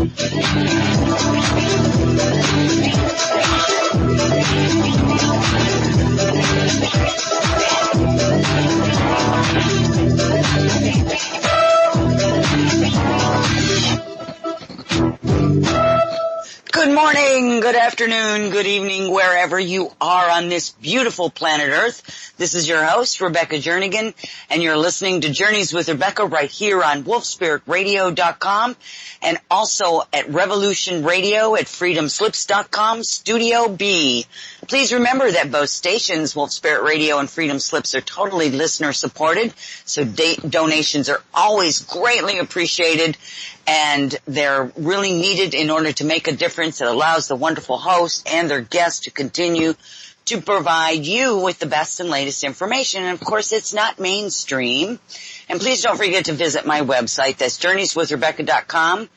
Good morning, good afternoon, good evening, wherever you are on this beautiful planet Earth. This is your host, Rebecca Jernigan, and you're listening to Journeys with Rebecca right here on wolfspiritradio.com and also at Revolution Radio at freedomslips.com, Studio B. Please remember that both stations, Wolf Spirit Radio and Freedom Slips, are totally listener supported, so donations are always greatly appreciated. And they're really needed in order to make a difference that allows the wonderful host and their guests to continue to provide you with the best and latest information. And of course, it's not mainstream. And please don't forget to visit my website. That's journeyswithrebecca.com.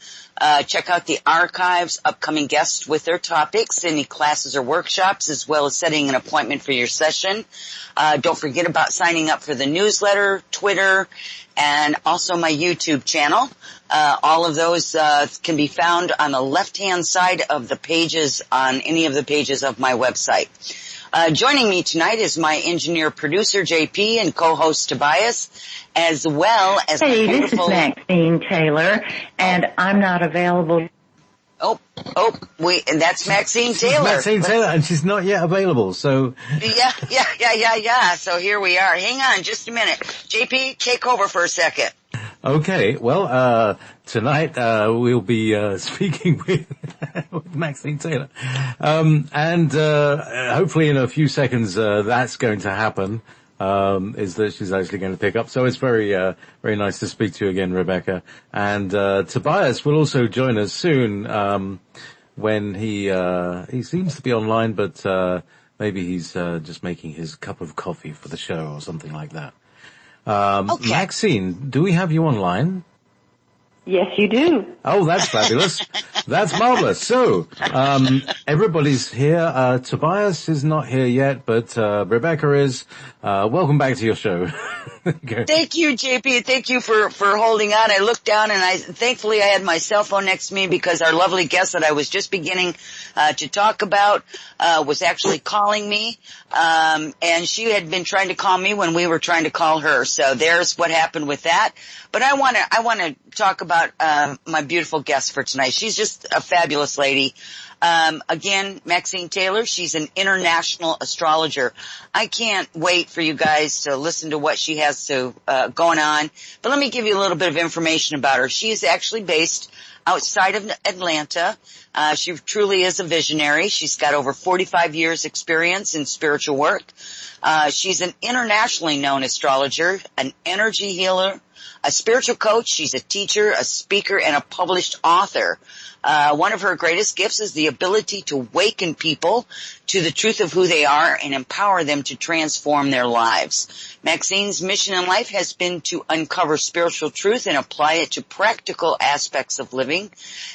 Check out the archives, upcoming guests with their topics, any classes or workshops, as well as setting an appointment for your session. Don't forget about signing up for the newsletter, Twitter, and also my YouTube channel. All of those can be found on the left-hand side of the pages on any of the pages of my website. Joining me tonight is my engineer-producer, JP, and co-host Tobias, as well as my beautiful... Hey, this is Maxine Taylor, and I'm not available. That's Maxine Taylor. Maxine Taylor, and she's not yet available, so... Yeah. So here we are. Hang on just a minute. JP, take over for a second. Okay, well, tonight, we'll be, speaking with, with Maxine Taylor. And hopefully in a few seconds, that's going to happen, is that she's actually going to pick up. So it's very nice to speak to you again, Rebecca. And, Tobias will also join us soon, when he seems to be online, but, maybe he's, just making his cup of coffee for the show or something like that. Okay. Maxine, do we have you online? Yes, you do. Oh, that's fabulous. That's marvelous. So, everybody's here. Tobias is not here yet, but, Rebecca is. Welcome back to your show. Thank you, JP. Thank you for holding on. I looked down and thankfully I had my cell phone next to me because our lovely guest that I was just beginning, to talk about, was actually calling me. And she had been trying to call me when we were trying to call her. So there's what happened with that. But I want to talk about, my beautiful guest for tonight. She's just a fabulous lady. Again, Maxine Taylor, she's an international astrologer. I can't wait for you guys to listen to what she has going on. But let me give you a little bit of information about her. She is actually based outside of Atlanta. She truly is a visionary. She's got over 45 years experience in spiritual work. She's an internationally known astrologer, an energy healer, a spiritual coach. She's a teacher, a speaker, and a published author. One of her greatest gifts is the ability to awaken people to the truth of who they are and empower them to transform their lives. Maxine's mission in life has been to uncover spiritual truth and apply it to practical aspects of living,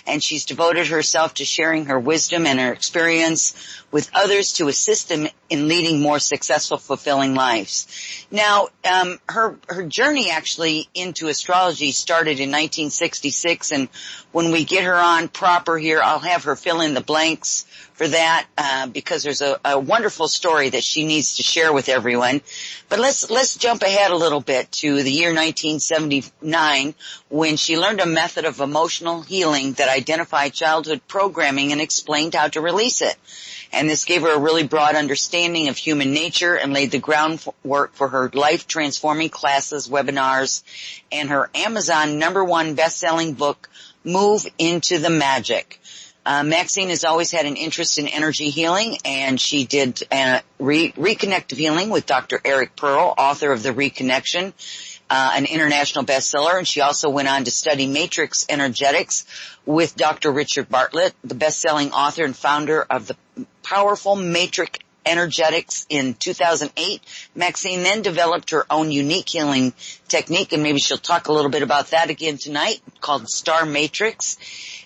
and she's devoted herself to sharing her wisdom and her experience with others to assist them in leading more successful, fulfilling lives. Now, her journey actually into astrology started in 1966, and when we get her on proper here, I'll have her fill in the blanks for that, because there's a wonderful story that she needs to share with everyone. But let's jump ahead a little bit to the year 1979, when she learned a method of emotional healing that identified childhood programming and explained how to release it. And this gave her a really broad understanding of human nature and laid the groundwork for her life-transforming classes, webinars, and her Amazon #1 best-selling book, Move Into the Magic. Maxine has always had an interest in energy healing, and she did Reconnective Healing with Dr. Eric Pearl, author of The Reconnection, an international bestseller, and she also went on to study matrix energetics with Dr. Richard Bartlett, the best-selling author and founder of the powerful matrix energetics in 2008. Maxine then developed her own unique healing technique, and maybe she'll talk a little bit about that again tonight, called Star Matrix.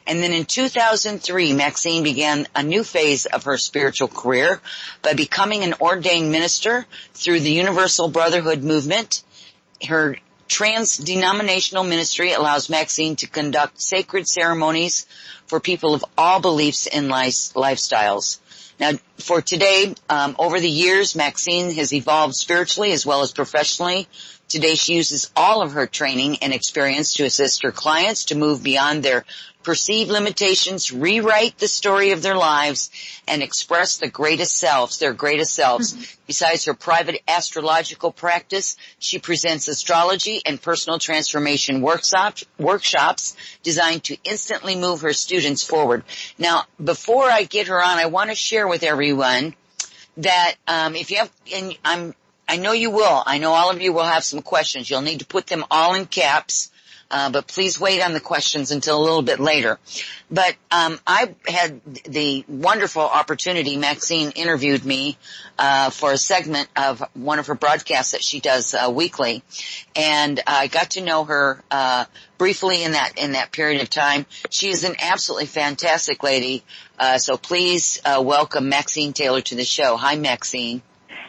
And then in 2003, Maxine began a new phase of her spiritual career by becoming an ordained minister through the Universal Brotherhood movement. Her trans-denominational ministry allows Maxine to conduct sacred ceremonies for people of all beliefs and lifestyles. Now, for today, over the years, Maxine has evolved spiritually as well as professionally. Today, she uses all of her training and experience to assist her clients to move beyond their perceived limitations, rewrite the story of their lives, and express their greatest selves. Besides her private astrological practice, she presents astrology and personal transformation workshops designed to instantly move her students forward. Now, before I get her on, I want to share with everyone that if you have, and I know you will. I know all of you will have some questions. You'll need to put them all in caps. But please wait on the questions until a little bit later. But I had the wonderful opportunity, Maxine interviewed me for a segment of one of her broadcasts that she does weekly, and I got to know her briefly in that period of time. She is an absolutely fantastic lady, so please welcome Maxine Taylor to the show. Hi, Maxine.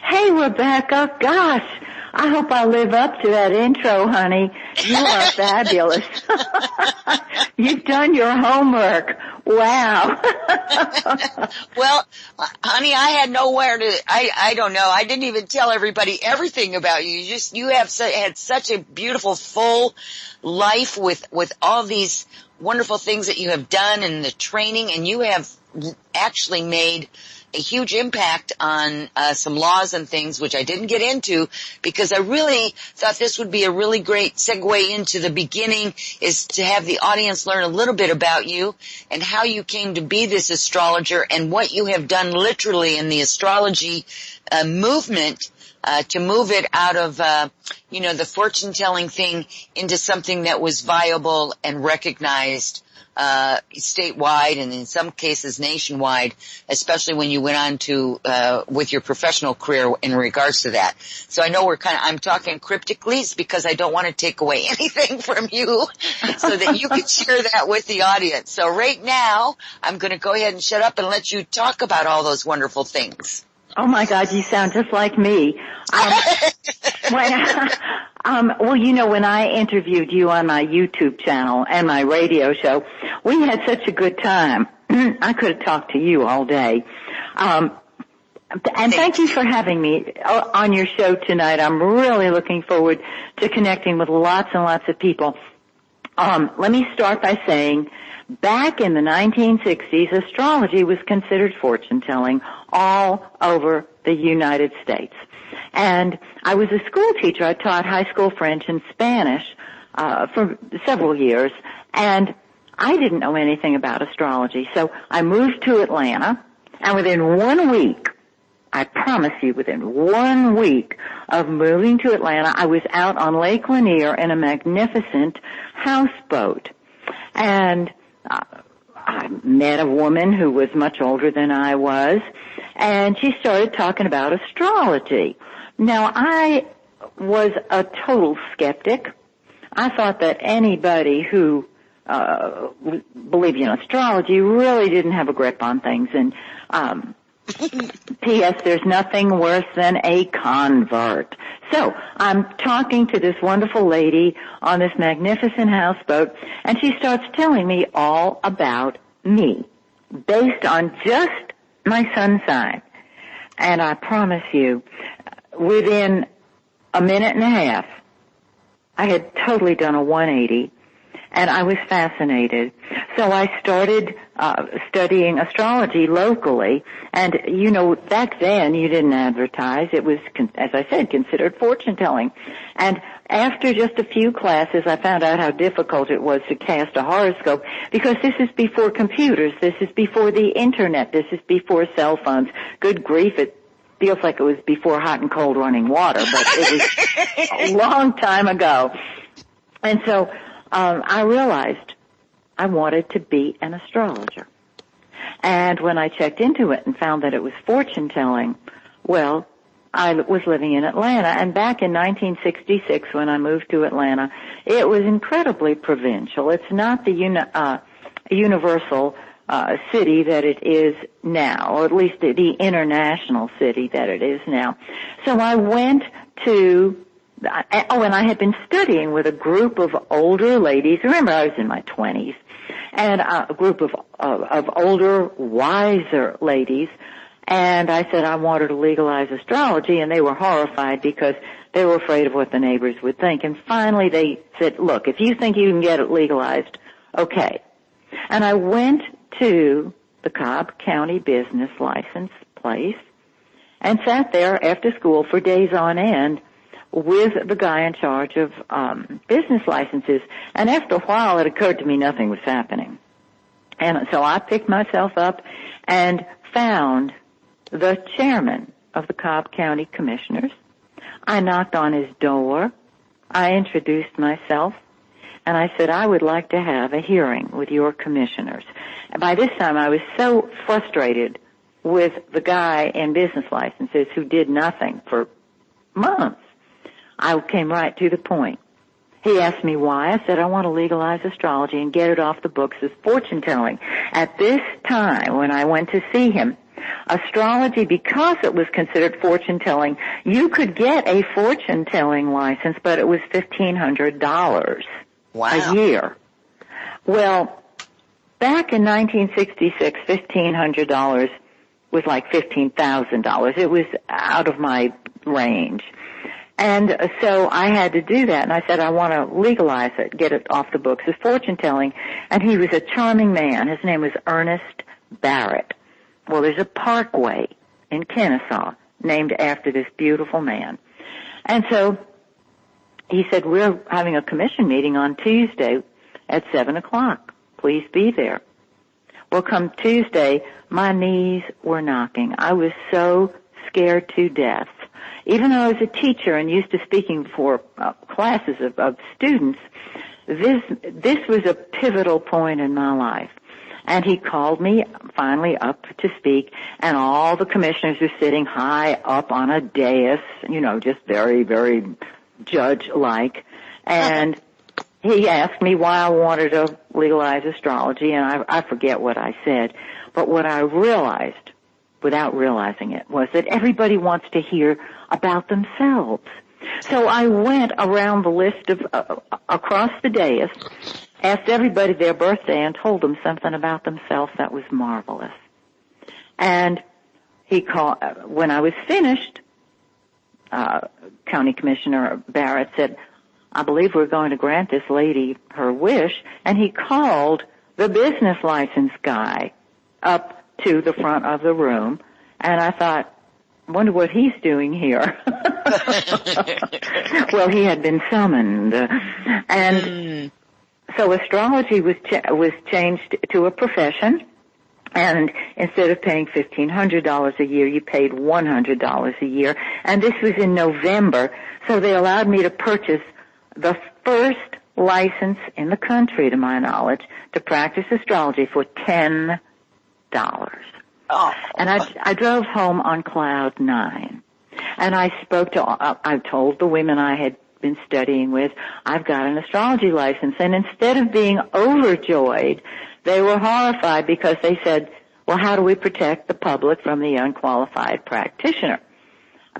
Hey, Rebecca. Gosh, I hope I live up to that intro, honey. You are fabulous. You've done your homework. Wow. Well, honey, I had nowhere to, I don't know. I didn't even tell everybody everything about you. You have had such a beautiful, full life with all these wonderful things that you have done and the training, and you have actually made a huge impact on some laws and things, which I didn't get into because I really thought this would be a really great segue into the beginning, is to have the audience learn a little bit about you and how you came to be this astrologer and what you have done literally in the astrology movement to move it out of the fortune-telling thing into something that was viable and recognized statewide and in some cases nationwide, especially when you went on to with your professional career in regards to that. So I know I'm talking cryptically because I don't want to take away anything from you so that you can share that with the audience. So right now, I'm going to go ahead and shut up and let you talk about all those wonderful things. Oh my God, you sound just like me. When I interviewed you on my YouTube channel and my radio show, we had such a good time. I could have talked to you all day. And thank you for having me on your show tonight. I'm really looking forward to connecting with lots and lots of people. Let me start by saying, back in the 1960s, astrology was considered fortune-telling all over the United States. And I was a school teacher. I taught high school French and Spanish for several years, and I didn't know anything about astrology. So I moved to Atlanta, and within 1 week, I promise you, within 1 week of moving to Atlanta, I was out on Lake Lanier in a magnificent houseboat. And I met a woman who was much older than I was, and she started talking about astrology. Now, I was a total skeptic. I thought that anybody who believed in astrology really didn't have a grip on things. And P.S., there's nothing worse than a convert. So I'm talking to this wonderful lady on this magnificent houseboat, and she starts telling me all about me based on just my sun sign. And I promise you, within a minute and a half, I had totally done a 180, and I was fascinated. So I started studying astrology locally, and back then you didn't advertise. It was, as I said, considered fortune-telling. And after just a few classes, I found out how difficult it was to cast a horoscope, because this is before computers, this is before the internet, this is before cell phones. Good grief, it feels like it was before hot and cold running water, but it was a long time ago. And so I realized I wanted to be an astrologer. And when I checked into it and found that it was fortune-telling, well, I was living in Atlanta. And back in 1966, when I moved to Atlanta, it was incredibly provincial. It's not the universal city that it is now, or at least the international city that it is now. So I went to and I had been studying with a group of older ladies. Remember, I was in my 20s, and a group of older, wiser ladies. And I said I wanted to legalize astrology, and they were horrified because they were afraid of what the neighbors would think. And finally they said, look, if you think you can get it legalized, okay. And I went to the Cobb County business license place and sat there after school for days on end with the guy in charge of business licenses. And after a while, it occurred to me nothing was happening. And so I picked myself up and found the chairman of the Cobb County Commissioners. I knocked on his door. I introduced myself, and I said, I would like to have a hearing with your commissioners. And by this time, I was so frustrated with the guy in business licenses who did nothing for months. I came right to the point. He asked me why. I said, I want to legalize astrology and get it off the books as fortune telling. At this time, when I went to see him, astrology, because it was considered fortune telling, you could get a fortune telling license, but it was $1,500 a year. Well, back in 1966, $1,500 was like $15,000. It was out of my range. And so I had to do that, and I said, I want to legalize it, get it off the books as fortune telling. And he was a charming man. His name was Ernest Barrett. Well, there's a parkway in Kennesaw named after this beautiful man. And so he said, we're having a commission meeting on Tuesday at 7 o'clock. Please be there. Well, come Tuesday, my knees were knocking. I was so scared to death. Even though I was a teacher and used to speaking before classes of students, this was a pivotal point in my life. And he called me finally up to speak, and all the commissioners were sitting high up on a dais, just very, very judge-like. And he asked me why I wanted to legalize astrology, and I forget what I said. But what I realized, without realizing it, was that everybody wants to hear about themselves. So I went around the list of across the dais, asked everybody their birthday, and told them something about themselves that was marvelous. And he called, when I was finished, County Commissioner Barrett said, I believe we're going to grant this lady her wish, and he called the business license guy up to the front of the room, and I thought, wonder what he's doing here. Well, he had been summoned, and so astrology was changed to a profession, and instead of paying $1,500 a year, you paid $100 a year, and this was in November, so they allowed me to purchase the first license in the country, to my knowledge, to practice astrology for $10. Oh. And I drove home on cloud 9. And I told the women I had been studying with, I've got an astrology license. And instead of being overjoyed, they were horrified because they said, well, how do we protect the public from the unqualified practitioner?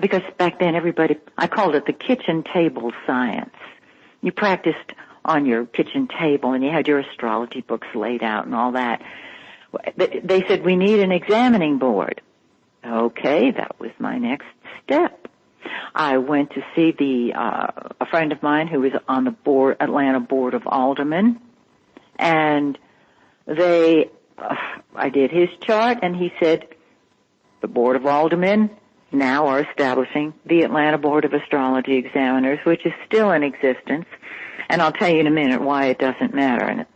Because back then I called it the kitchen table science. You practiced on your kitchen table and you had your astrology books laid out and all that. They said, we need an examining board. Okay, that was my next step. I went to see a friend of mine who was on the Atlanta Board of Aldermen, and I did his chart, and he said, the Board of Aldermen now are establishing the Atlanta Board of Astrology Examiners, which is still in existence, and I'll tell you in a minute why it doesn't matter,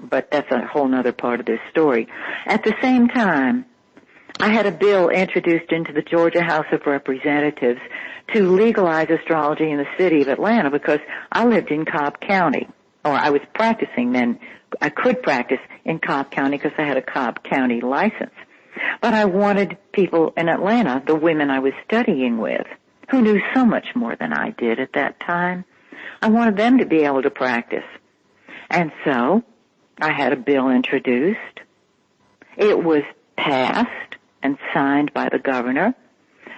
but that's a whole other part of this story. At the same time, I had a bill introduced into the Georgia House of Representatives to legalize astrology in the city of Atlanta because I lived in Cobb County, or I was practicing then. I could practice in Cobb County because I had a Cobb County license. But I wanted people in Atlanta, the women I was studying with, who knew so much more than I did at that time, I wanted them to be able to practice. And so I had a bill introduced. It was passed and signed by the governor,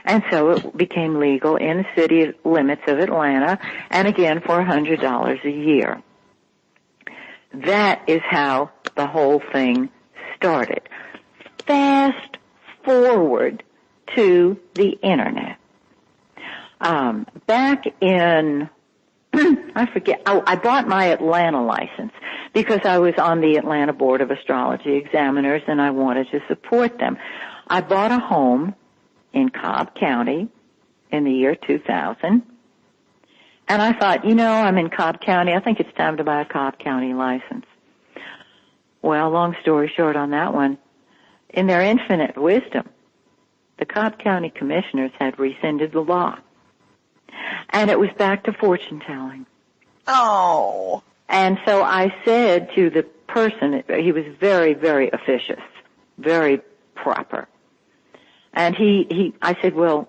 And so it became legal in the city limits of Atlanta, and again for $100 a year. That is how the whole thing started. Fast forward to the Internet. Back in, I bought my Atlanta license because I was on the Atlanta Board of Astrology Examiners and I wanted to support them. I bought a home in Cobb County in the year 2000. And I thought, I'm in Cobb County. I think it's time to buy a Cobb County license. Well, long story short on that one, in their infinite wisdom, the Cobb County commissioners had rescinded the law. And it was back to fortune telling. Oh. And so I said to the person, he was very, very officious, very proper. And I said, well,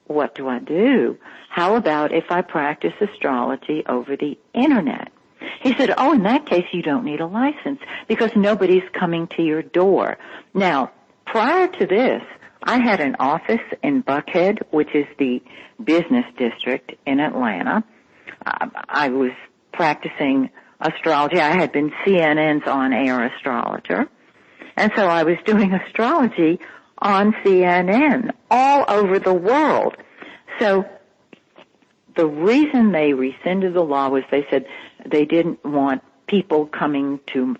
what do I do? How about if I practice astrology over the Internet? He said, oh, in that case, you don't need a license because nobody's coming to your door. Now, prior to this, I had an office in Buckhead, which is the business district in Atlanta. I was practicing astrology. I had been CNN's on-air astrologer. And so I was doing astrology on CNN all over the world. So the reason they rescinded the law was they said they didn't want people coming to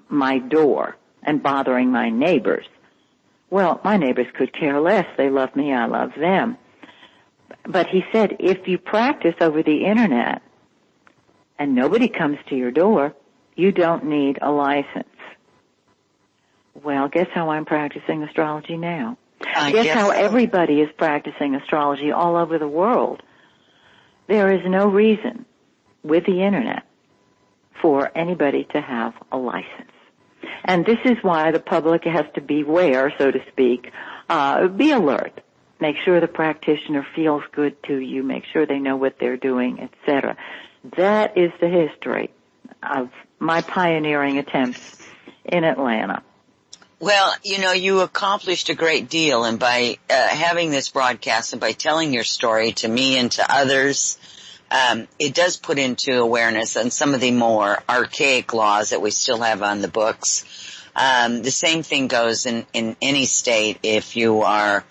my door and bothering my neighbors. Well, my neighbors could care less. They love me, I love them. But he said, if you practice over the Internet and nobody comes to your door, you don't need a license. Well, guess how I'm practicing astrology now? Guess how everybody is practicing astrology all over the world. There is no reason with the Internet for anybody to have a license. And this is why the public has to beware, so to speak, be alert. Make sure the practitioner feels good to you. Make sure they know what they're doing, etc. That is the history of my pioneering attempts in Atlanta. Well, you accomplished a great deal, and by having this broadcast and by telling your story to me and to others, it does put into awareness on some of the more archaic laws that we still have on the books. The same thing goes in any state if you are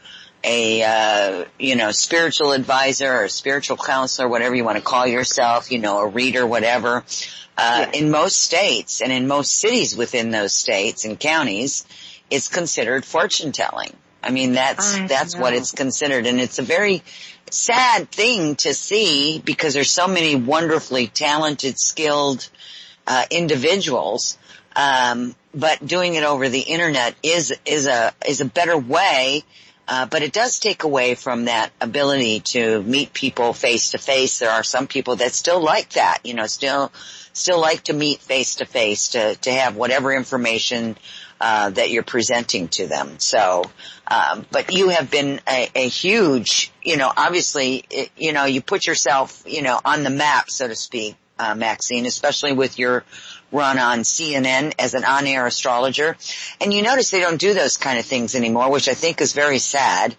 a spiritual advisor or a spiritual counselor, whatever you want to call yourself, a reader, whatever. In most states and in most cities within those states and counties, it's considered fortune telling. I mean, that's what it's considered, and it's a very sad thing to see because there's so many wonderfully talented, skilled individuals. But doing it over the Internet is a better way. But it does take away from that ability to meet people face to face. There are some people that still like that, still like to meet face to face to have whatever information that you're presenting to them. So, but you have been a huge, obviously, you put yourself, on the map, so to speak, Maxine, especially with your run on CNN as an on-air astrologer. And you notice they don't do those kind of things anymore, which I think is very sad.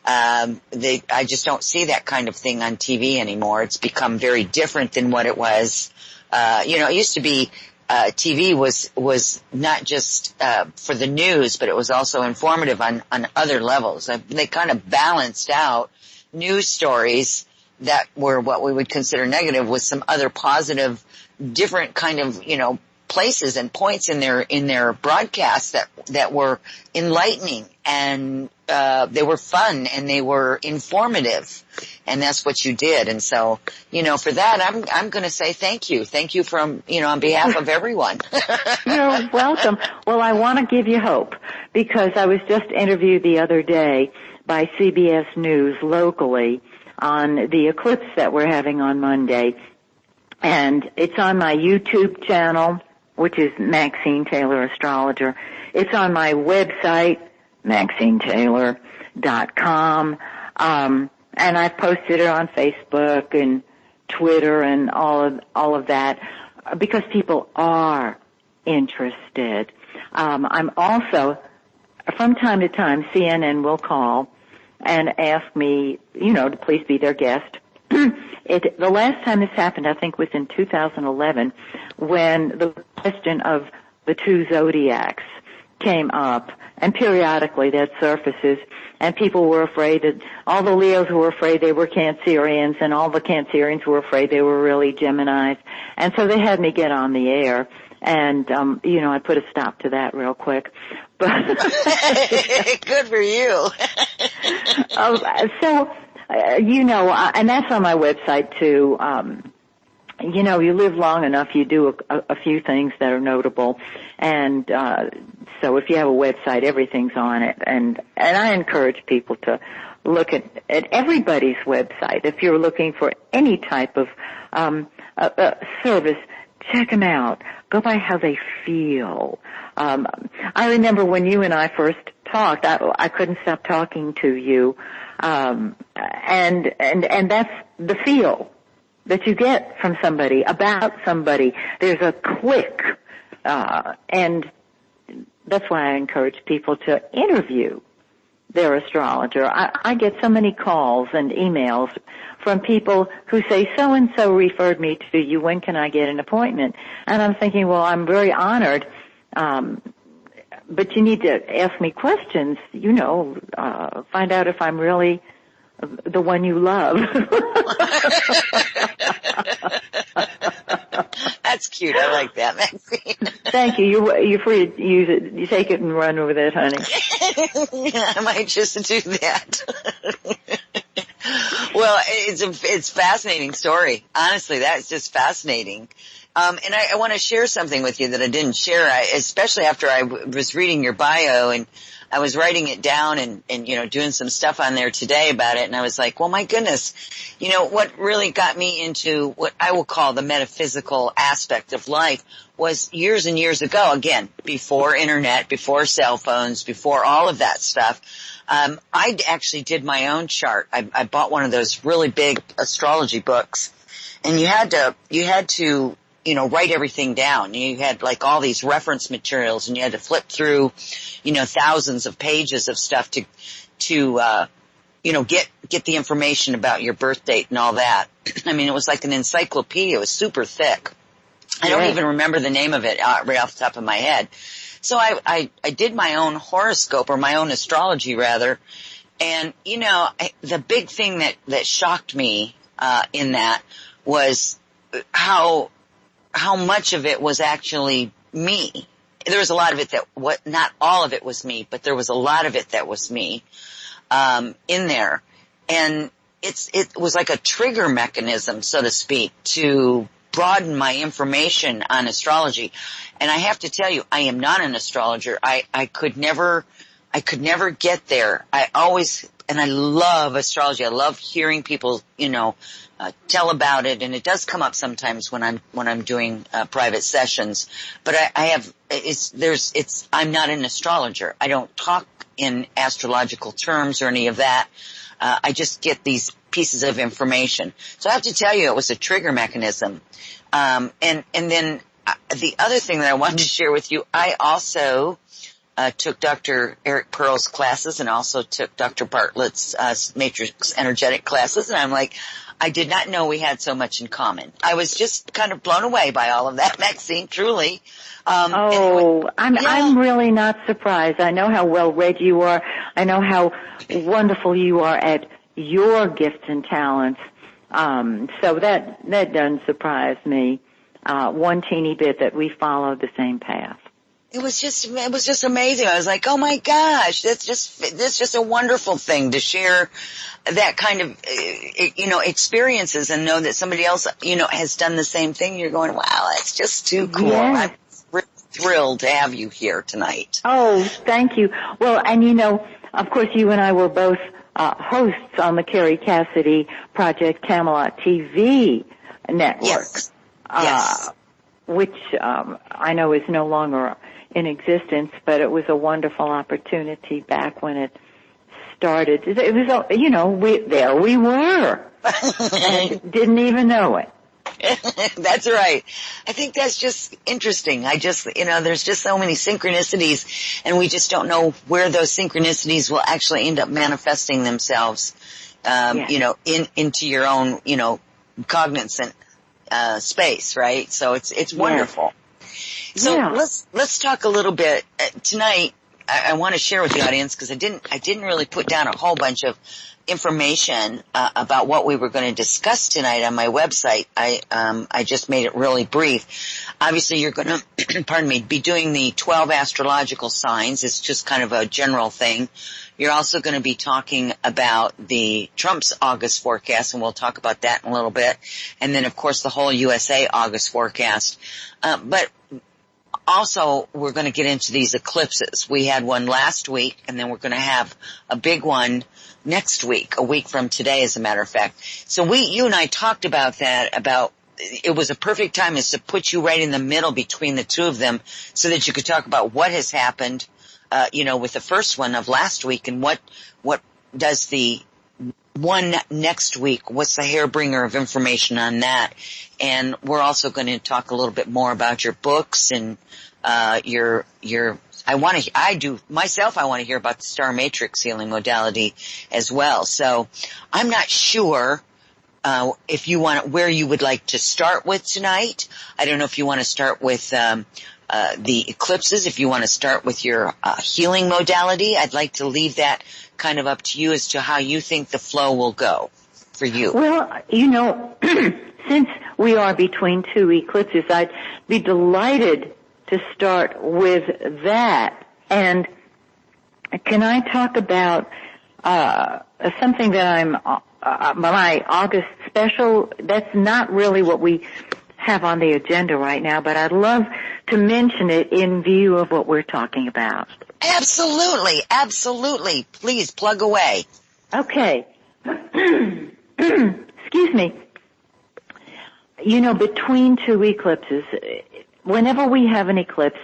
I just don't see that kind of thing on TV anymore. It's become very different than what it was. It used to be, TV was not just, for the news, but it was also informative on other levels. They kind of balanced out news stories that were what we would consider negative with some other positive, different kind of, places and points in their broadcasts that were enlightening and they were fun and they were informative, and that's what you did. And so, for that, I'm going to say thank you from on behalf of everyone. You're welcome. Well, I want to give you hope because I was just interviewed the other day by CBS News locally on the eclipse that we're having on Monday, and it's on my YouTube channel, which is Maxine Taylor Astrologer. It's on my website, MaxineTaylor.com, and I've posted it on Facebook and Twitter and all of that because people are interested. I'm also from time to time, CNN will call and ask me, to please be their guest. The last time this happened, I think, was in 2011, when the question of the two zodiacs came up, and periodically that surfaces, and people were afraid that all the Leos were afraid they were Cancerians, and all the Cancerians were afraid they were really Geminis, and so they had me get on the air, and I put a stop to that real quick. But good for you. And that's on my website too. You live long enough, you do a few things that are notable, and so if you have a website, everything's on it. And I encourage people to look at everybody's website. If you're looking for any type of service, check them out. Go by how they feel. I remember when you and I first talked, I couldn't stop talking to you, and that's the feel that you get from somebody, about somebody. There's a click, and that's why I encourage people to interview their astrologer. I get so many calls and emails from people who say, so-and-so referred me to you, when can I get an appointment? And I'm thinking, well, I'm very honored, but you need to ask me questions, find out if I'm really the one you love. That's cute. I like that, Maxine. Thank you. You're free to use it. You take it and run with it, honey. Yeah, I might just do that. Well, it's a fascinating story. Honestly, that's just fascinating. And I want to share something with you that I didn't share, especially after I was reading your bio, and I was writing it down and doing some stuff on there today about it, and I was like, well, my goodness, what really got me into what I will call the metaphysical aspect of life was years and years ago, again, before internet, before cell phones, before all of that stuff. I actually did my own chart. I bought one of those really big astrology books, and you had to write everything down. You had like all these reference materials, and you had to flip through, thousands of pages of stuff to get the information about your birth date and all that. I mean, it was like an encyclopedia. It was super thick. I don't even remember the name of it right off the top of my head. So I did my own horoscope, or my own astrology rather. And, the big thing that shocked me, in that was how much of it was actually me. There was a lot of it not all of it was me, but there was a lot of it that was me, in there. And it was like a trigger mechanism, so to speak, to broaden my information on astrology. And I have to tell you, I am not an astrologer. I could never get there. I love astrology. I love hearing people, tell about it, and it does come up sometimes when I'm doing private sessions. But I'm not an astrologer. I don't talk in astrological terms or any of that. I just get these pieces of information. So I have to tell you, it was a trigger mechanism. And then the other thing that I wanted to share with you, I also took Dr. Eric Pearl's classes, and also took Dr. Bartlett's Matrix Energetic classes, and I'm like, I did not know we had so much in common. I was just kind of blown away by all of that, Maxine, truly. I'm really not surprised. I know how well read you are. I know how wonderful you are at your gifts and talents. So that doesn't surprise me one teeny bit, that we follow the same path. It was just amazing. I was like, oh my gosh, that's just a wonderful thing to share that kind of, experiences, and know that somebody else, has done the same thing. You're going, wow, that's just too cool. Yes. I'm thrilled to have you here tonight. Oh, thank you. Well, and of course, you and I were both hosts on the Carrie Cassidy Project Camelot TV network. Yes. Which I know is no longer in existence, but it was a wonderful opportunity back when it started. It was, there we were, and didn't even know it. That's right. I think that's just interesting. There's just so many synchronicities, and we just don't know where those synchronicities will actually end up manifesting themselves, into your own, cognizant, space, right? So it's wonderful. Yes. So let's talk a little bit tonight. I want to share with the audience because I didn't really put down a whole bunch of information about what we were going to discuss tonight on my website. I just made it really brief. Obviously, you're going to, be doing the 12 astrological signs. It's just kind of a general thing. You're also going to be talking about the Trump's August forecast, and we'll talk about that in a little bit. And then, of course, the whole USA August forecast. But also, we're going to get into these eclipses. We had one last week, and then we're going to have a big one next week, a week from today, as a matter of fact. So you and I talked about that, it was a perfect time is to put you right in the middle between the two of them so that you could talk about what has happened, with the first one of last week and what does the one next week, what's the hairbringer of information on that? And we're also going to talk a little bit more about your books and I want to hear about the star matrix healing modality as well. So I'm not sure if you where you would like to start with tonight. I don't know if you want to start with the eclipses, if you want to start with your healing modality. I'd like to leave that kind of up to you as to how you think the flow will go for you. Well, since we are between two eclipses, I'd be delighted to start with that. And can I talk about something that I'm my August special? That's not really what we have on the agenda right now, but I'd love to mention it in view of what we're talking about. Absolutely, absolutely. Please plug away. Okay. Excuse me. Between two eclipses, whenever we have an eclipse,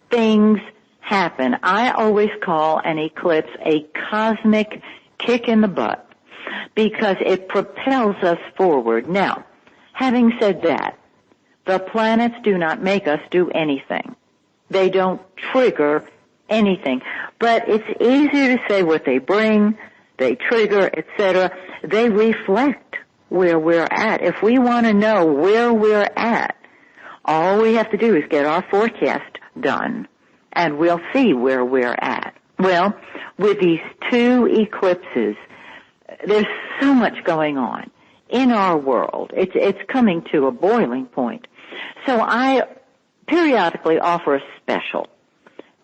things happen. I always call an eclipse a cosmic kick in the butt because it propels us forward. Now, having said that, the planets do not make us do anything. They don't trigger anything. But it's easier to say what they bring, they trigger, etc. They reflect where we're at. If we want to know where we're at, all we have to do is get our forecast done, and we'll see where we're at. Well, with these two eclipses, there's so much going on in our world. It's coming to a boiling point. So I periodically offer a special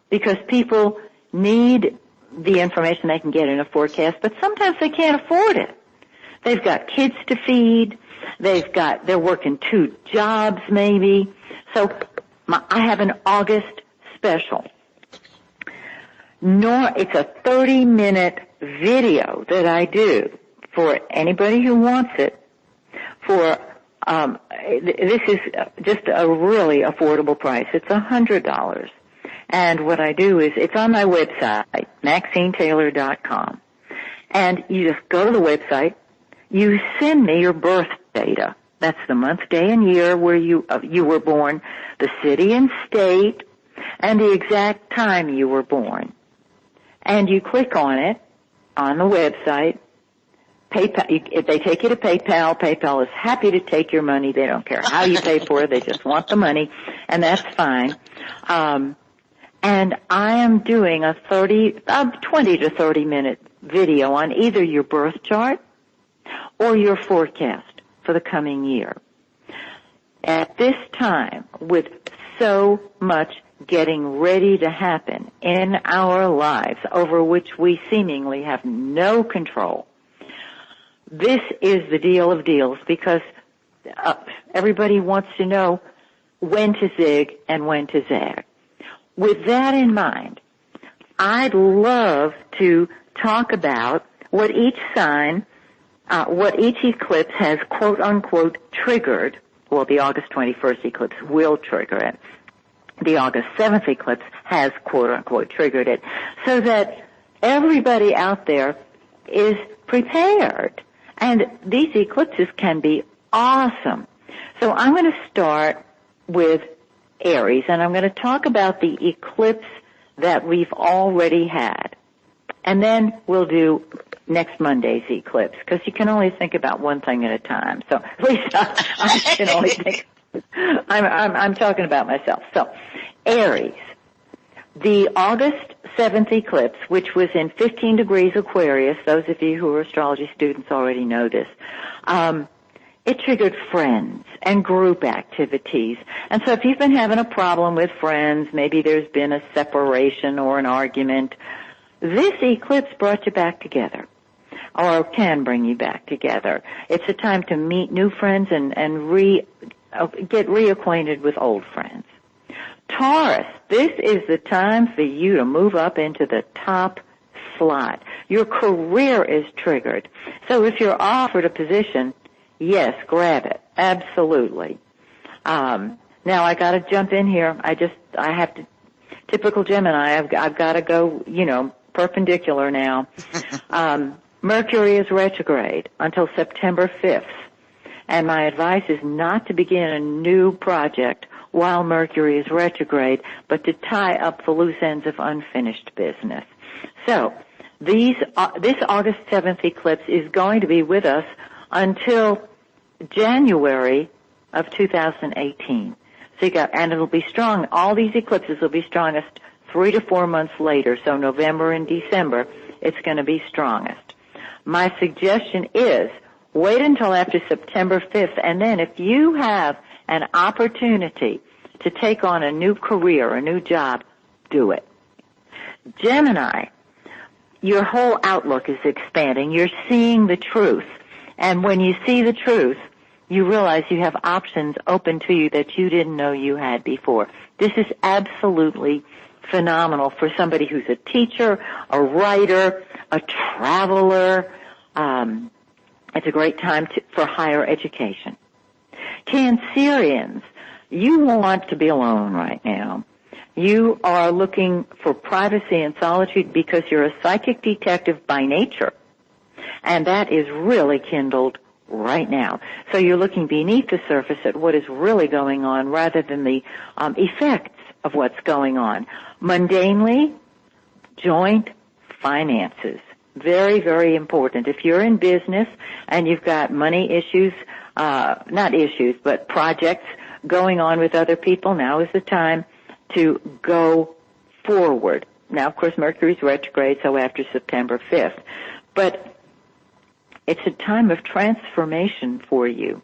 because people need the information they can get in a forecast, but sometimes they can't afford it. They've got kids to feed. They're working 2 jobs maybe. So I have an August special. It's a 30-minute video that I do for anybody who wants it. This is just a really affordable price. It's $100. And what I do is, it's on my website, MaxineTaylor.com. And you just go to the website, you send me your birth data. That's the month, day, and year where you were born, the city and state, and the exact time you were born. And you click on it on the website. PayPal, if they take you to PayPal, PayPal is happy to take your money. They don't care how you pay for it. They just want the money, and that's fine. And I am doing a 20 to 30 minute video on either your birth chart or your forecast for the coming year. At this time, with so much getting ready to happen in our lives over which we seemingly have no control, this is the deal of deals because everybody wants to know when to zig and when to zag. With that in mind, I'd love to talk about what each sign, what each eclipse has quote unquote triggered. Well, the August 21st eclipse will trigger it. The August 7th eclipse has quote unquote triggered it, so that everybody out there is prepared. And these eclipses can be awesome. So I'm going to start with Aries, and I'm going to talk about the eclipse that we've already had. And then we'll do next Monday's eclipse, because you can only think about one thing at a time. So at least I can only think. I'm talking about myself. So Aries, the August 7th eclipse, which was in 15 degrees Aquarius, those of you who are astrology students already know this, it triggered friends and group activities. And so if you've been having a problem with friends, maybe there's been a separation or an argument, this eclipse brought you back together, or can bring you back together. It's a time to meet new friends and get reacquainted with old friends. Taurus, this is the time for you to move up into the top slot. Your career is triggered. So if you're offered a position, yes, grab it. Absolutely. Now I gotta jump in here. I have to, typical Gemini, I've gotta go, perpendicular now. Mercury is retrograde until September 5th. And my advice is not to begin a new project while Mercury is retrograde, but to tie up the loose ends of unfinished business. So, this August 7th eclipse is going to be with us until January of 2018. So and it'll be strong. All these eclipses will be strongest 3 to 4 months later. So November and December, it's going to be strongest. My suggestion is wait until after September 5th, and then if you have an opportunity to take on a new career, a new job, do it. Gemini, your whole outlook is expanding. You're seeing the truth. And when you see the truth, you realize you have options open to you that you didn't know you had before. This is absolutely phenomenal for somebody who's a teacher, a writer, a traveler. It's a great time for higher education. Cancerians, you want to be alone right now. You are looking for privacy and solitude because you're a psychic detective by nature. And that is really kindled right now. So you're looking beneath the surface at what is really going on rather than the effects of what's going on. Mundanely, joint finances. Very, very important. If you're in business and you've got money issues, not issues, but projects going on with other people, now is the time to go forward. Now, of course, Mercury's retrograde, so after September 5th. But it's a time of transformation for you.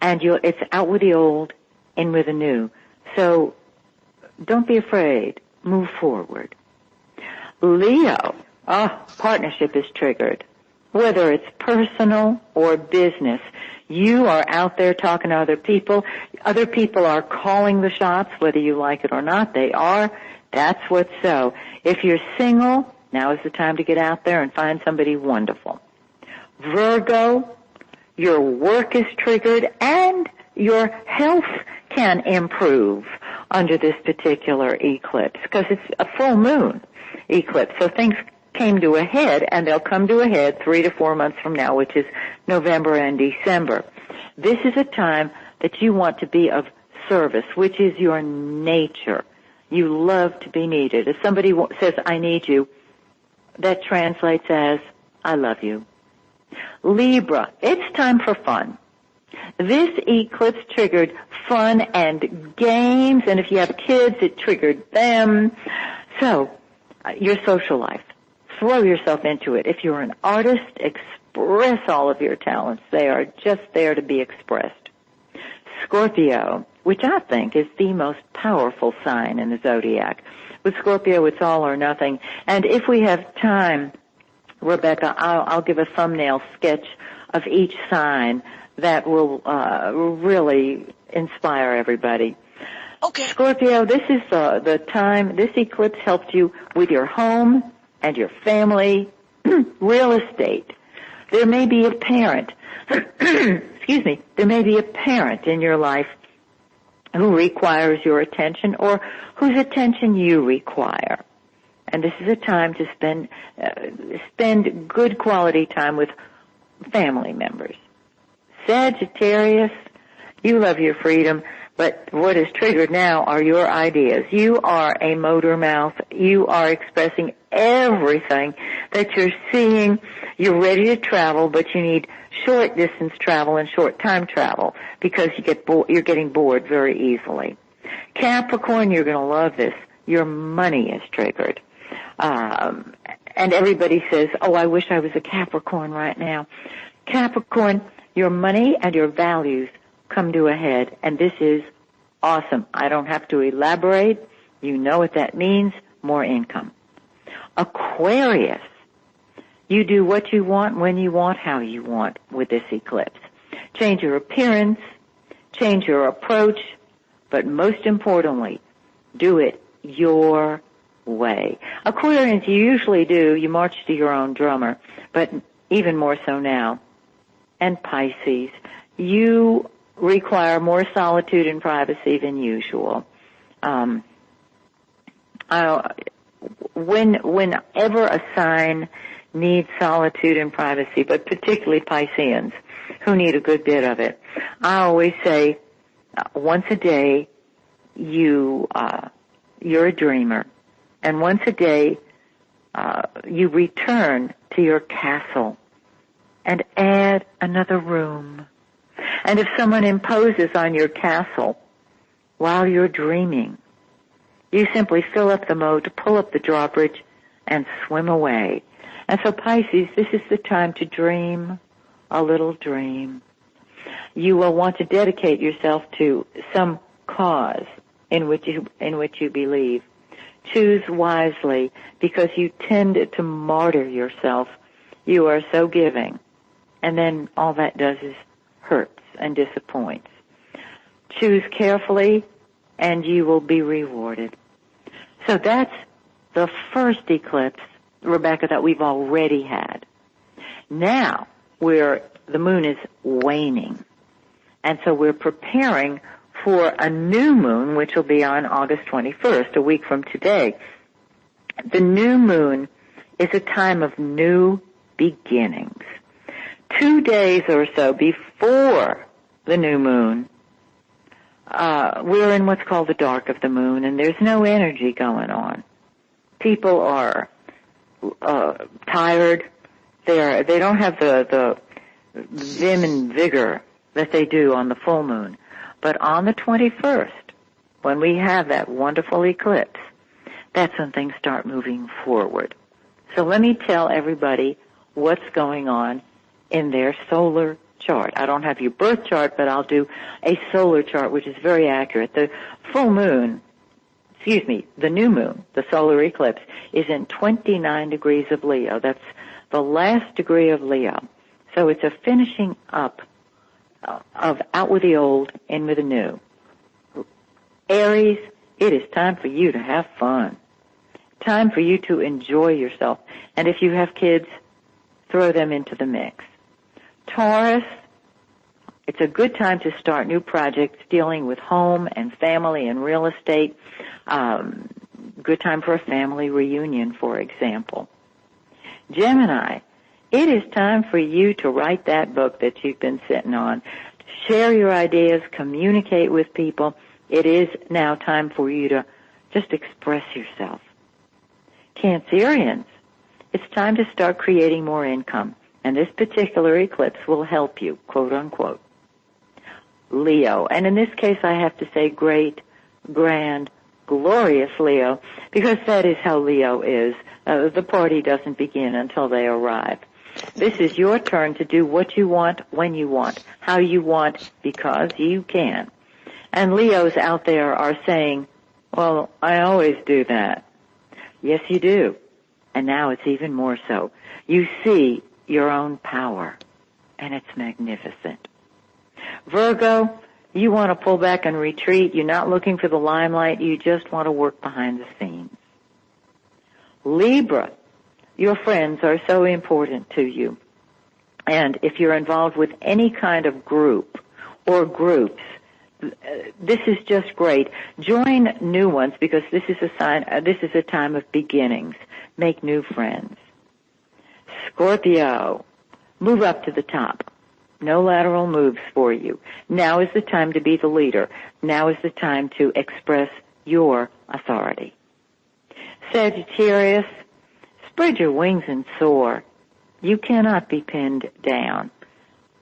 And it's out with the old, in with the new. So don't be afraid. Move forward. Leo, partnership is triggered. Whether it's personal or business, you are out there talking to other people. Other people are calling the shots, whether you like it or not. They are. That's what's so. If you're single, now is the time to get out there and find somebody wonderful. Virgo, your work is triggered and your health can improve under this particular eclipse because it's a full moon eclipse. So things came to a head, and they'll come to a head 3 to 4 months from now, which is November and December. This is a time that you want to be of service, which is your nature. You love to be needed. If somebody says, I need you, that translates as, I love you. Libra, it's time for fun. This eclipse triggered fun and games, and if you have kids, it triggered them. So, your social life, throw yourself into it. If you're an artist, express all of your talents. They are just there to be expressed. Scorpio, which I think is the most powerful sign in the zodiac. With Scorpio, it's all or nothing. And if we have time, Rebecca, I'll give a thumbnail sketch of each sign that will really inspire everybody. Okay. Scorpio, this is the time, this eclipse helped you with your home and your family, real estate. There may be a parent, excuse me, there may be a parent in your life who requires your attention or whose attention you require. And this is a time to spend good quality time with family members. Sagittarius, You love your freedom, but what is triggered now are your ideas. You are a motor mouth. You are expressing everything that you're seeing. You're ready to travel, but you need short distance travel and short time travel because you're getting bored very easily. Capricorn, you're going to love this. Your money is triggered. And everybody says, oh, I wish I was a Capricorn right now. Capricorn, your money and your values come to a head, and this is awesome. I don't have to elaborate. You know what that means, more income. Aquarius, you do what you want, when you want, how you want with this eclipse. Change your appearance, change your approach, but most importantly, do it your way. Aquarians, you usually do, you march to your own drummer, but even more so now. And Pisces, you require more solitude and privacy than usual. Whenever a sign needs solitude and privacy, but particularly Pisceans, who need a good bit of it, I always say, once a day, you're a dreamer, and once a day, you return to your castle and add another room. And if someone imposes on your castle while you're dreaming, you simply fill up the moat, pull up the drawbridge, and swim away. And so Pisces, this is the time to dream a little dream. You will want to dedicate yourself to some cause in which you believe. Choose wisely, because you tend to martyr yourself. You are so giving, and then all that does is hurts and disappoints. Choose carefully, and you will be rewarded. So that's the first eclipse, Rebecca, that we've already had. Now, the moon is waning, and so we're preparing for a new moon, which will be on August 21st, a week from today. The new moon is a time of new beginnings. 2 days or so before the new moon, we're in what's called the dark of the moon, and there's no energy going on. People are tired. They don't have the vim and vigor that they do on the full moon. But on the 21st, when we have that wonderful eclipse, that's when things start moving forward. So let me tell everybody what's going on in their solar chart. I don't have your birth chart, but I'll do a solar chart, which is very accurate. The new moon, the solar eclipse, is in 29 degrees of Leo. That's the last degree of Leo. So it's a finishing up of out with the old, in with the new. Aries, it is time for you to have fun. Time for you to enjoy yourself. And if you have kids, throw them into the mix. Taurus, it's a good time to start new projects dealing with home and family and real estate. Good time for a family reunion, for example. Gemini, it is time for you to write that book that you've been sitting on. Share your ideas, communicate with people. It is now time for you to just express yourself. Cancerians, it's time to start creating more income, and this particular eclipse will help you, quote unquote. Leo, and in this case I have to say great, grand, glorious Leo, because that is how Leo is. The party doesn't begin until they arrive. This is your turn to do what you want, when you want, how you want, because you can. And Leos out there are saying, well, I always do that. Yes, you do. And now it's even more so. You see your own power, and it's magnificent. Virgo, you want to pull back and retreat. You're not looking for the limelight. You just want to work behind the scenes. Libra, your friends are so important to you. And if you're involved with any kind of group or groups, this is just great. Join new ones, because this is a time of beginnings. Make new friends. Scorpio, move up to the top. No lateral moves for you. Now is the time to be the leader. Now is the time to express your authority. Sagittarius, spread your wings and soar. You cannot be pinned down.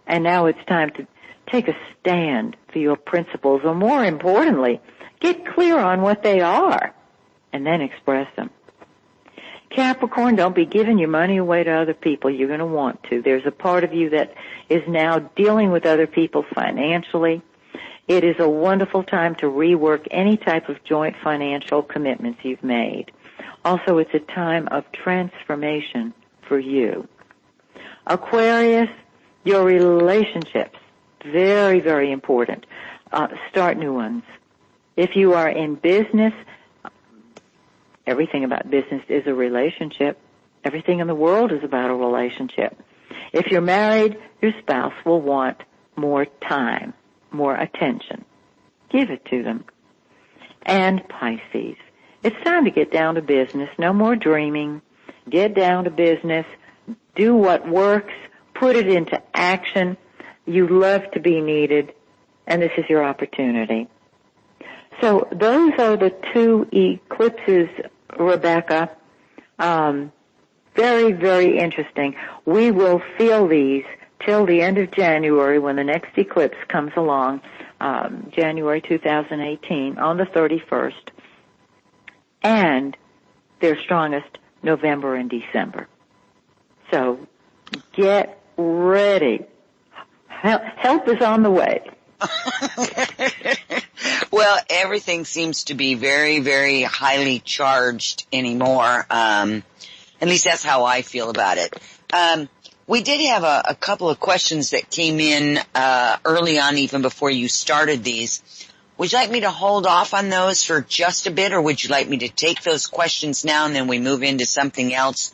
And now it's time to take a stand for your principles, or more importantly, get clear on what they are, and then express them. Capricorn, don't be giving your money away to other people. You're going to want to. There's a part of you that is now dealing with other people financially. It is a wonderful time to rework any type of joint financial commitments you've made. Also, it's a time of transformation for you. Aquarius, your relationships, very, very important. Start new ones. If you are in business, everything about business is a relationship. Everything in the world is about a relationship. If you're married, your spouse will want more time, more attention. Give it to them. And Pisces, it's time to get down to business. No more dreaming. Get down to business. Do what works. Put it into action. You love to be needed, and this is your opportunity. So those are the two eclipses, Rebecca. Very, very interesting. We will feel these till the end of January when the next eclipse comes along, January 2018, on the 31st, and their strongest November and December. So get ready. Help is on the way. Well, everything seems to be very, very highly charged anymore. At least that's how I feel about it. We did have a couple of questions that came in early on, even before you started these. Would you like me to hold off on those for just a bit, or would you like me to take those questions now and then we move into something else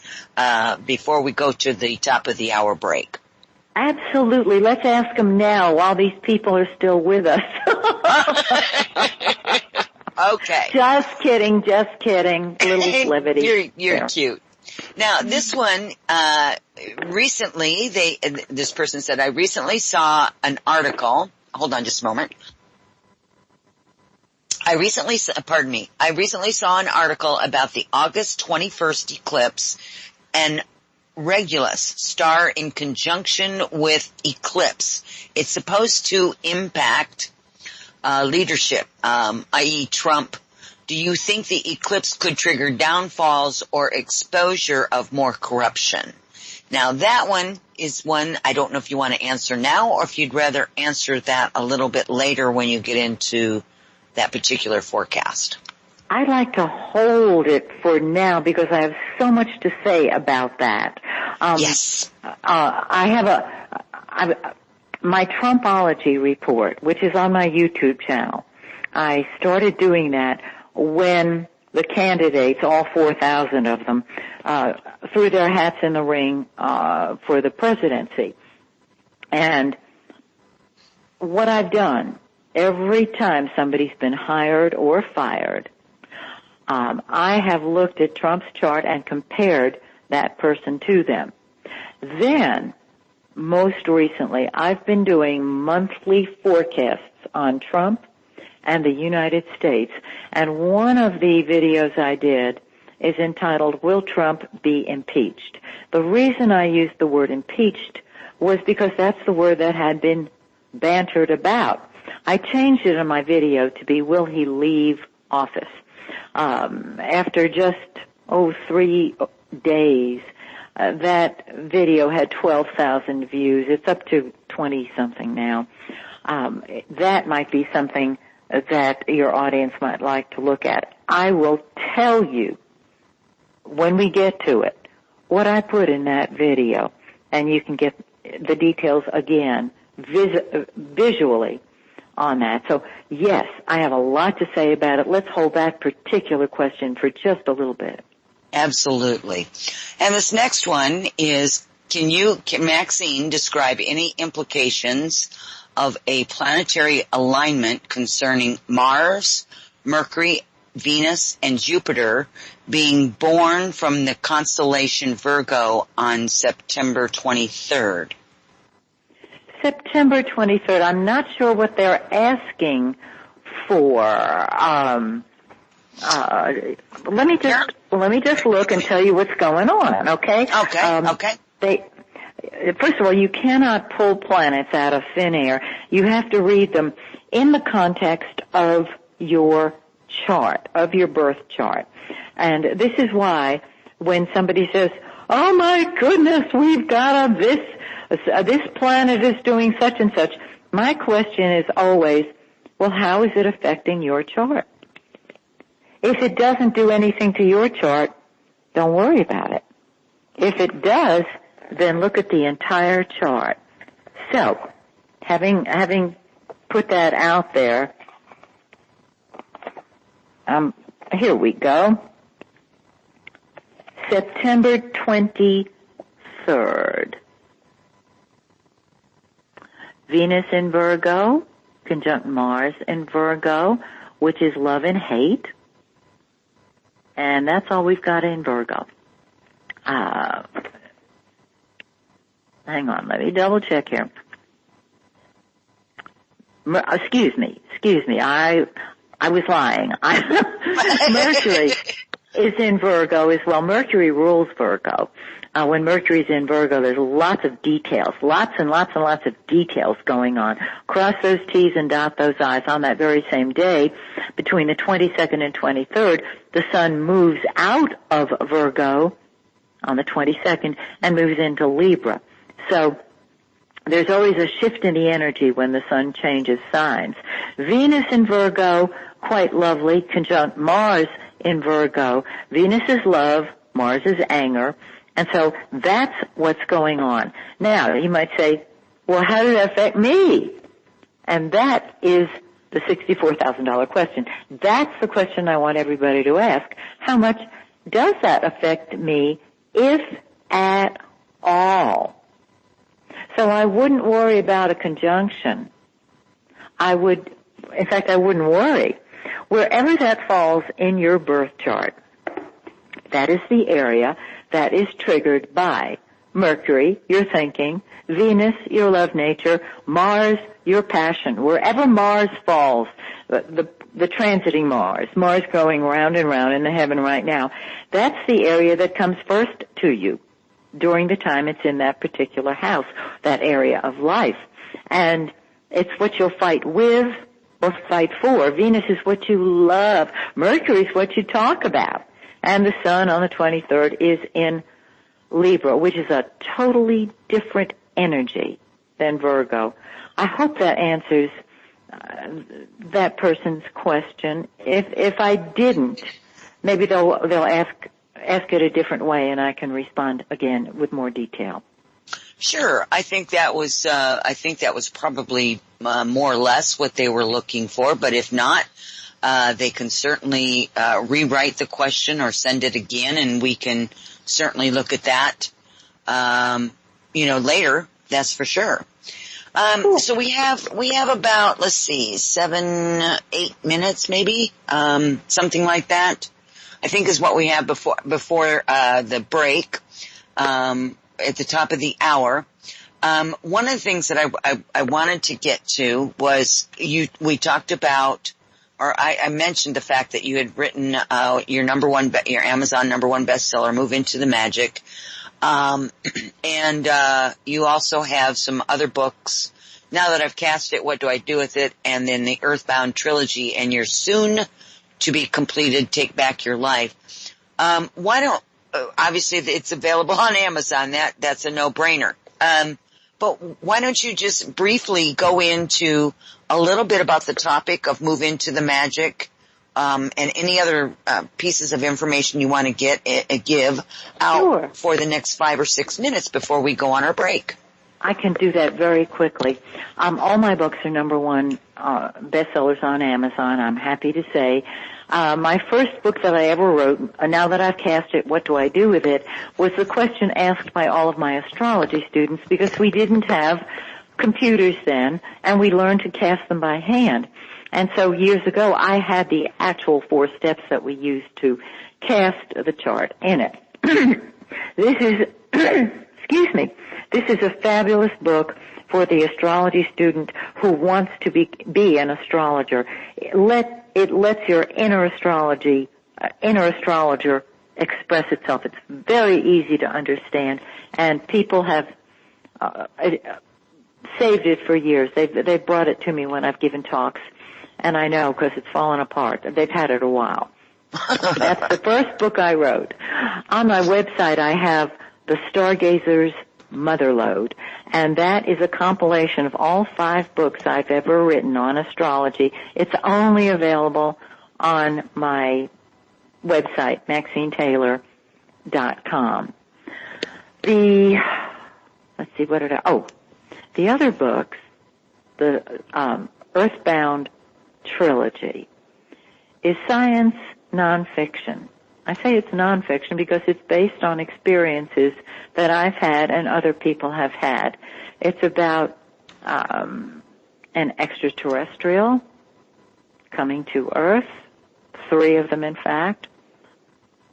before we go to the top of the hour break? Absolutely. Let's ask them now while these people are still with us. Okay. Just kidding. A little levity. You're cute. Now, this one, recently, this person said, I recently saw an article. Hold on just a moment. I recently saw an article about the August 21st eclipse and Regulus star in conjunction with eclipse. It's supposed to impact leadership, i.e. Trump. Do you think the eclipse could trigger downfalls or exposure of more corruption? Now, that one is one I don't know if you want to answer now or if you'd rather answer that a little bit later when you get into that particular forecast. I'd like to hold it for now because I have so much to say about that. Yes. I have my Trumpology report, which is on my YouTube channel. I started doing that when the candidates, all 4,000 of them, threw their hats in the ring for the presidency. And what I've done, every time somebody's been hired or fired, I have looked at Trump's chart and compared that person to them. Then, most recently, I've been doing monthly forecasts on Trump and the United States. And one of the videos I did is entitled, Will Trump Be Impeached? The reason I used the word impeached was because that's the word that had been bantered about. I changed it in my video to be, Will he leave office? After just, 3 days, that video had 12,000 views. It's up to 20-something now. That might be something that your audience might like to look at. I will tell you, when we get to it, what I put in that video, and you can get the details again visually on that. So, yes, I have a lot to say about it. Let's hold that particular question for just a little bit. Absolutely. And this next one is, can Maxine describe any implications of a planetary alignment concerning Mars, Mercury, Venus, and Jupiter being born from the constellation Virgo on September 23rd? September 23rd. I'm not sure what they're asking for. Let me just look and tell you what's going on, okay? Okay. First of all, you cannot pull planets out of thin air. You have to read them in the context of your chart, of your birth chart. And this is why when somebody says, "Oh my goodness, we've got this planet is doing such and such," my question is always, well, how is it affecting your chart? If it doesn't do anything to your chart, don't worry about it. If it does, then look at the entire chart. So, having put that out there, here we go. September 23rd. Venus in Virgo, conjunct Mars in Virgo, which is love and hate. And that's all we've got in Virgo. Hang on, let me double check here. Excuse me, I was lying. Mercury is in Virgo as well. Mercury rules Virgo. When Mercury's in Virgo, there's lots of details, lots and lots of details going on. Cross those T's and dot those I's. On that very same day, between the 22nd and 23rd, the sun moves out of Virgo on the 22nd and moves into Libra. So there's always a shift in the energy when the sun changes signs. Venus in Virgo, quite lovely, conjunct Mars in Virgo. Venus is love, Mars is anger, and so that's what's going on. Now, you might say, well, how did it affect me? And that is the $64,000 question. That's the question I want everybody to ask. How much does that affect me, if at all? So I wouldn't worry about a conjunction. I wouldn't worry. Wherever that falls in your birth chart, that is the area that is triggered by Mercury, your thinking, Venus, your love nature, Mars, your passion. Wherever Mars falls, the transiting Mars going round and round in the heaven right now, that's the area that comes first to you during the time it's in that particular house, that area of life. And it's what you'll fight with or fight for. Venus is what you love. Mercury is what you talk about. And the sun on the 23rd is in Libra, which is a totally different energy than Virgo. I hope that answers that person's question. If I didn't, maybe they'll ask it a different way, and I can respond again with more detail. Sure, I think that was probably more or less what they were looking for. But if not, they can certainly rewrite the question or send it again, and we can certainly look at that, later. That's for sure. So we have about, let's see, 7-8 minutes, maybe, something like that. I think is what we have before the break, at the top of the hour. One of the things that I wanted to get to was we talked about, or I mentioned the fact that you had written your Amazon #1 bestseller, Move Into the Magic, and you also have some other books. Now That I've Cast It, What Do I Do With It? And then the Earthbound trilogy, and your soon to be completed Take Back Your Life. Obviously it's available on Amazon. That's a no-brainer. But why don't you just briefly go into a little bit about the topic of Move Into the Magic, and any other pieces of information you want to give out. Sure. For the next 5 or 6 minutes before we go on our break. I can do that very quickly. All my books are #1 bestsellers on Amazon, I'm happy to say. My first book that I ever wrote, Now That I've Cast It, What Do I Do With It?, was the question asked by all of my astrology students, because we didn't have computers then, and we learned to cast them by hand. And so years ago, I had the actual 4 steps that we used to cast the chart in it. This is, excuse me, this is a fabulous book for the astrology student who wants to be an astrologer. It lets your inner astrologer express itself. It's very easy to understand, and people have saved it for years. They've brought it to me when I've given talks, and I know because it's fallen apart. They've had it a while. That's the first book I wrote. On my website, I have The Stargazer's Motherlode, and that is a compilation of all 5 books I've ever written on astrology. It's only available on my website, MaxineTaylor.com. The other books, the Earthbound trilogy, is science nonfiction. I say it's nonfiction because it's based on experiences that I've had and other people have had. It's about an extraterrestrial coming to Earth, 3 of them in fact,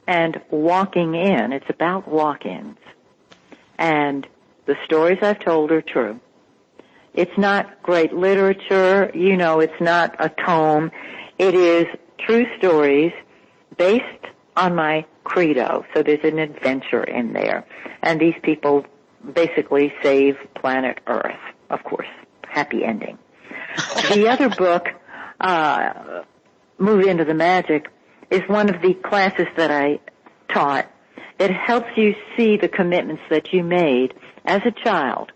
and walking in. It's about walk-ins. And the stories I've told are true. It's not great literature, it's not a tome. It is true stories based on my credo. So there's an adventure in there. And these people basically save planet Earth. Of course, happy ending. The other book, Move Into the Magic, is one of the classes that I taught. It helps you see the commitments that you made as a child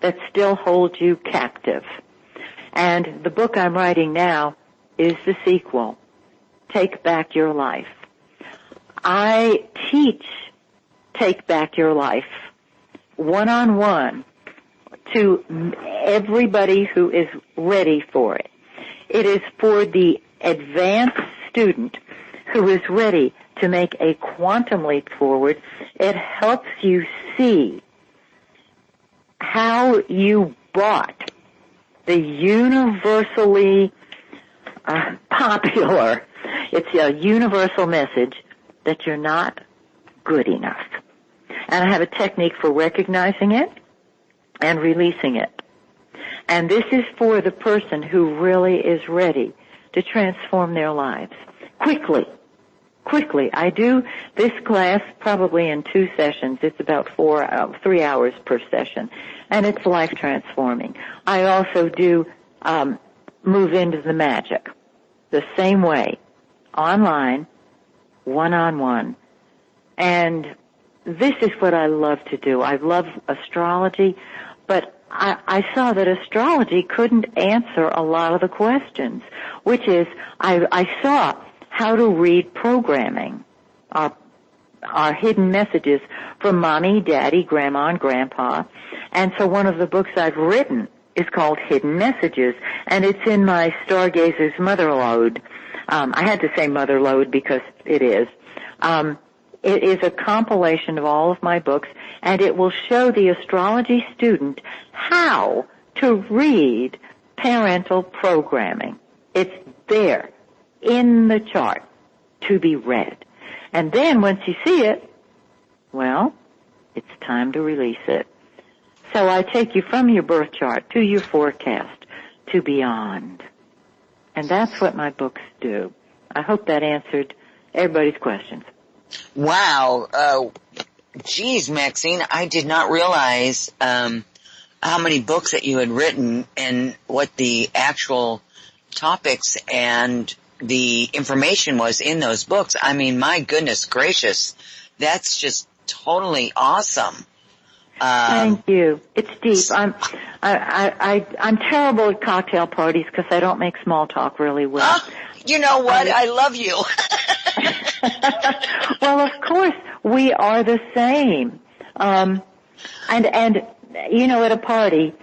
that still hold you captive. And the book I'm writing now is the sequel, Take Back Your Life. I teach Take Back Your Life one-on-one to everybody who is ready for it. It is for the advanced student who is ready to make a quantum leap forward. It helps you see how you bought the universally popular, it's a universal message that you're not good enough. And I have a technique for recognizing it and releasing it. And this is for the person who really is ready to transform their lives quickly. I do this class probably in 2 sessions. It's about 3 hours per session, and it's life transforming. I also do Move Into the Magic the same way, online, one-on-one. And this is what I love to do. I love astrology, but I saw that astrology couldn't answer a lot of the questions, which is I saw how to read programming, our hidden messages from Mommy, Daddy, Grandma, and Grandpa. And so one of the books I've written is called Hidden Messages, and it's in my Stargazer's Motherlode. I had to say Motherlode because it is. It is a compilation of all of my books, and it will show the astrology student how to read parental programming. It's there in the chart to be read. And then once you see it, well, it's time to release it. So I take you from your birth chart to your forecast to beyond. And that's what my books do. I hope that answered everybody's questions. Wow. Geez, Maxine, I did not realize how many books that you had written and what the actual topics and the information was in those books. I mean, my goodness gracious, that's just totally awesome. Thank you. It's deep. I'm terrible at cocktail parties because I don't make small talk really well. You know what? I love you. Well, of course, we are the same. And at a party,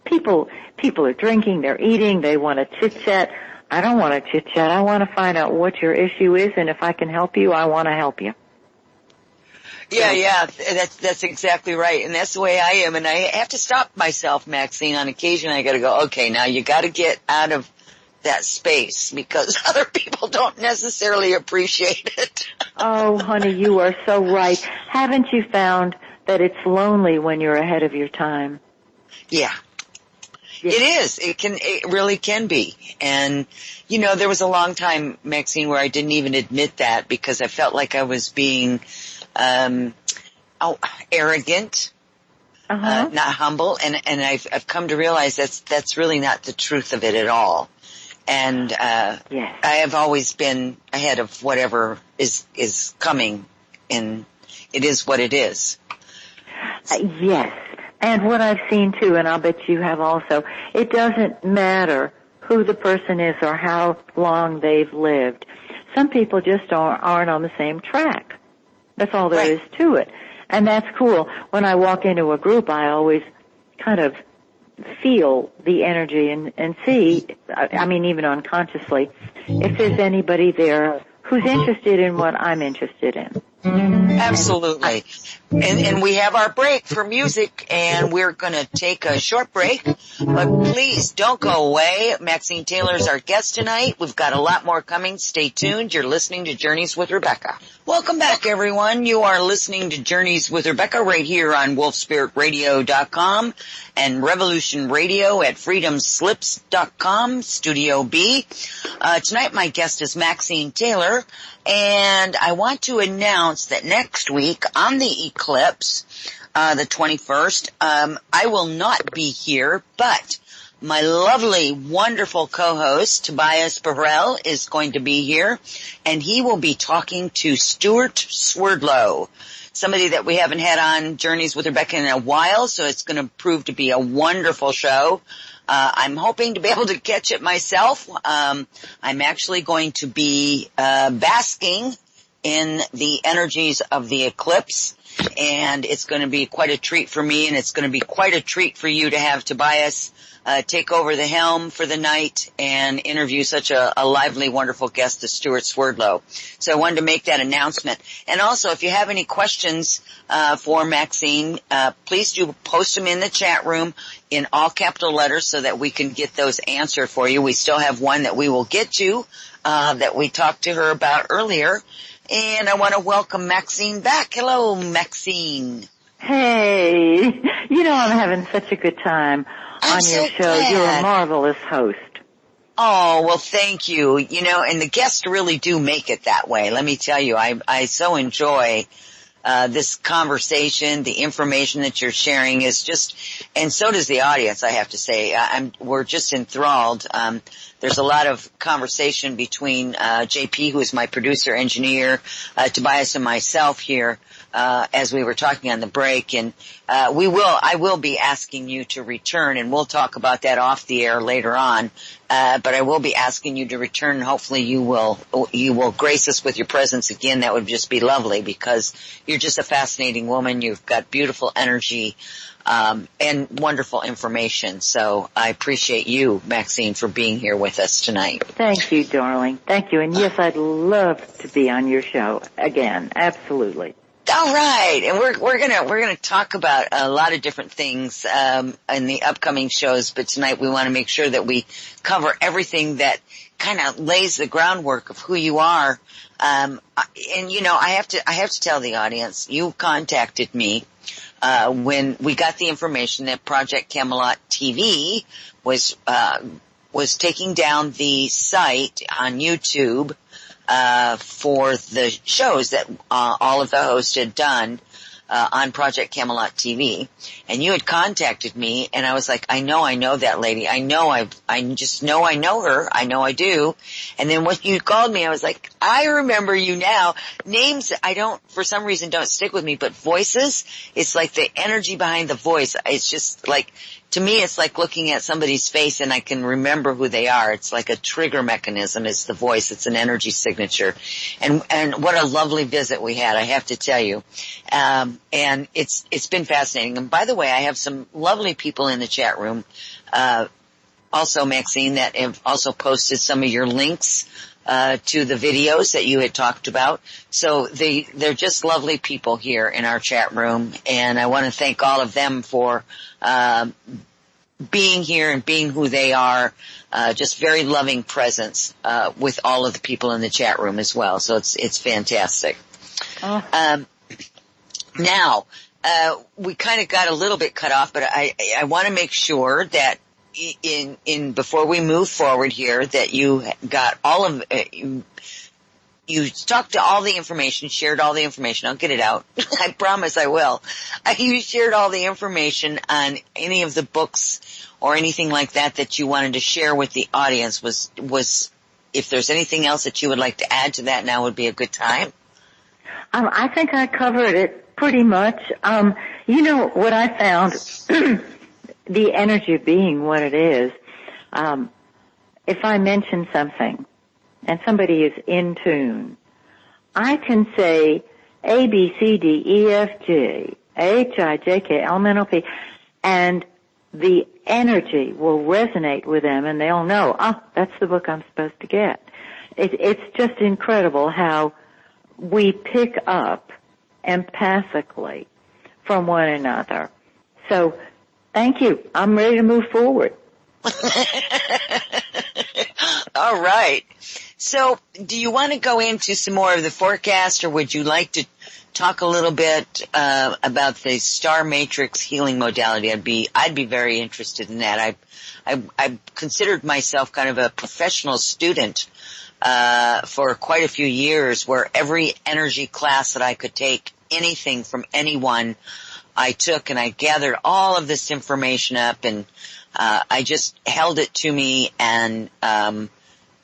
people are drinking, they're eating, they want to chit chat. I don't want to chit chat. I want to find out what your issue is, and if I can help you, I want to help you. Yeah, that's exactly right. And that's the way I am. And I have to stop myself, Maxine. On occasion, I got to go, okay, now you got to get out of that space because other people don't necessarily appreciate it. Oh, honey, you are so right. Haven't you found that it's lonely when you're ahead of your time. Yeah. It is. It really can be. And, you know, there was a long time, Maxine, where I didn't even admit that because I felt like I was being, arrogant, not humble. And I've come to realize that's really not the truth of it at all. And, I have always been ahead of whatever is coming, and it is what it is. Yes. And what I've seen too, and I'll bet you have also, it doesn't matter who the person is or how long they've lived. Some people just aren't on the same track. That's all there is to it. And that's cool. When I walk into a group, I always kind of feel the energy and see, I mean, even unconsciously, if there's anybody there who's interested in what I'm interested in. Absolutely. And we have our break for music, and we're going to take a short break. But please don't go away. Maxine Taylor is our guest tonight. We've got a lot more coming. Stay tuned. You're listening to Journeys with Rebecca. Welcome back, everyone. You are listening to Journeys with Rebecca right here on wolfspiritradio.com and Revolution Radio at freedomslips.com, Studio B. Tonight my guest is Maxine Taylor, and I want to announce that next week on the eclipse, the 21st, I will not be here, but my lovely, wonderful co-host, Tobias Burrell, is going to be here, and he will be talking to Stuart Swerdlow, somebody that we haven't had on Journeys with Rebecca in a while, so it's going to prove to be a wonderful show. I'm hoping to be able to catch it myself. I'm actually going to be basking in the energies of the eclipse, and it's going to be quite a treat for me, and it's going to be quite a treat for you to have Tobias take over the helm for the night and interview such a lively, wonderful guest as Stuart Swerdlow. So I wanted to make that announcement. And also, if you have any questions for Maxine, please do post them in the chat room in all capital letters so that we can get those answered for you. We still have one that we will get to that we talked to her about earlier. And I want to welcome Maxine back. Hello, Maxine. Hey, you know I'm having such a good time on your show. Glad. You're a marvelous host. Oh, well, thank you. You know, and the guests really do make it that way. Let me tell you, I so enjoy this conversation. The information that you're sharing is just, and so does the audience, I have to say. We're just enthralled. There's a lot of conversation between JP, who is my producer, engineer, Tobias and myself here, as we were talking on the break, and I will be asking you to return, and we'll talk about that off the air later on. But I will be asking you to return, and hopefully you will grace us with your presence again. That would just be lovely, because you're just a fascinating woman. You've got beautiful energy, and wonderful information. So I appreciate you, Maxine, for being here with us tonight. Thank you, darling. Thank you. And yes, I'd love to be on your show again. Absolutely. All right, and we're gonna talk about a lot of different things in the upcoming shows, but tonight we want to make sure that we cover everything that kind of lays the groundwork of who you are. And you know, I have to tell the audience, you contacted me when we got the information that Project Camelot TV was taking down the site on YouTube for the shows that all of the hosts had done on Project Camelot TV, and you had contacted me, and I was like, I know that lady. I know her. I know I do. And then when you called me, I was like, I remember you now. Names, for some reason don't stick with me, but voices, it's like the energy behind the voice. It's just like, to me, it's like looking at somebody's face and I can remember who they are. It's like a trigger mechanism. It's the voice. It's an energy signature. And what a lovely visit we had, I have to tell you. And it's been fascinating. And by the way, I have some lovely people in the chat room, also, Maxine, that have also posted some of your links to the videos that you had talked about. So they're just lovely people here in our chat room, and I want to thank all of them for being here and being who they are. Just very loving presence with all of the people in the chat room as well. So it's fantastic. Oh. Now, we kind of got a little bit cut off, but I want to make sure that in before we move forward here, that you got all of you talked to all the information, shared all the information. I'll get it out. I promise I will. You shared all the information on any of the books or anything like that you wanted to share with the audience. Was if there's anything else that you would like to add to that, now would be a good time. I think I covered it pretty much. You know what I found, the energy being what it is, if I mention something and somebody is in tune, I can say A, B, C, D, E, F, G, H, I, J, K, L, M, N, O, P, and the energy will resonate with them, and they'll know, that's the book I'm supposed to get. It's just incredible how we pick up empathically from one another. So, thank you. I'm ready to move forward. All right. So, do you want to go into some more of the forecast, or would you like to talk a little bit about the star matrix healing modality? I'd be very interested in that. I considered myself kind of a professional student for quite a few years, where every energy class that I could take, anything from anyone, I took, and I gathered all of this information up, and I just held it to me, and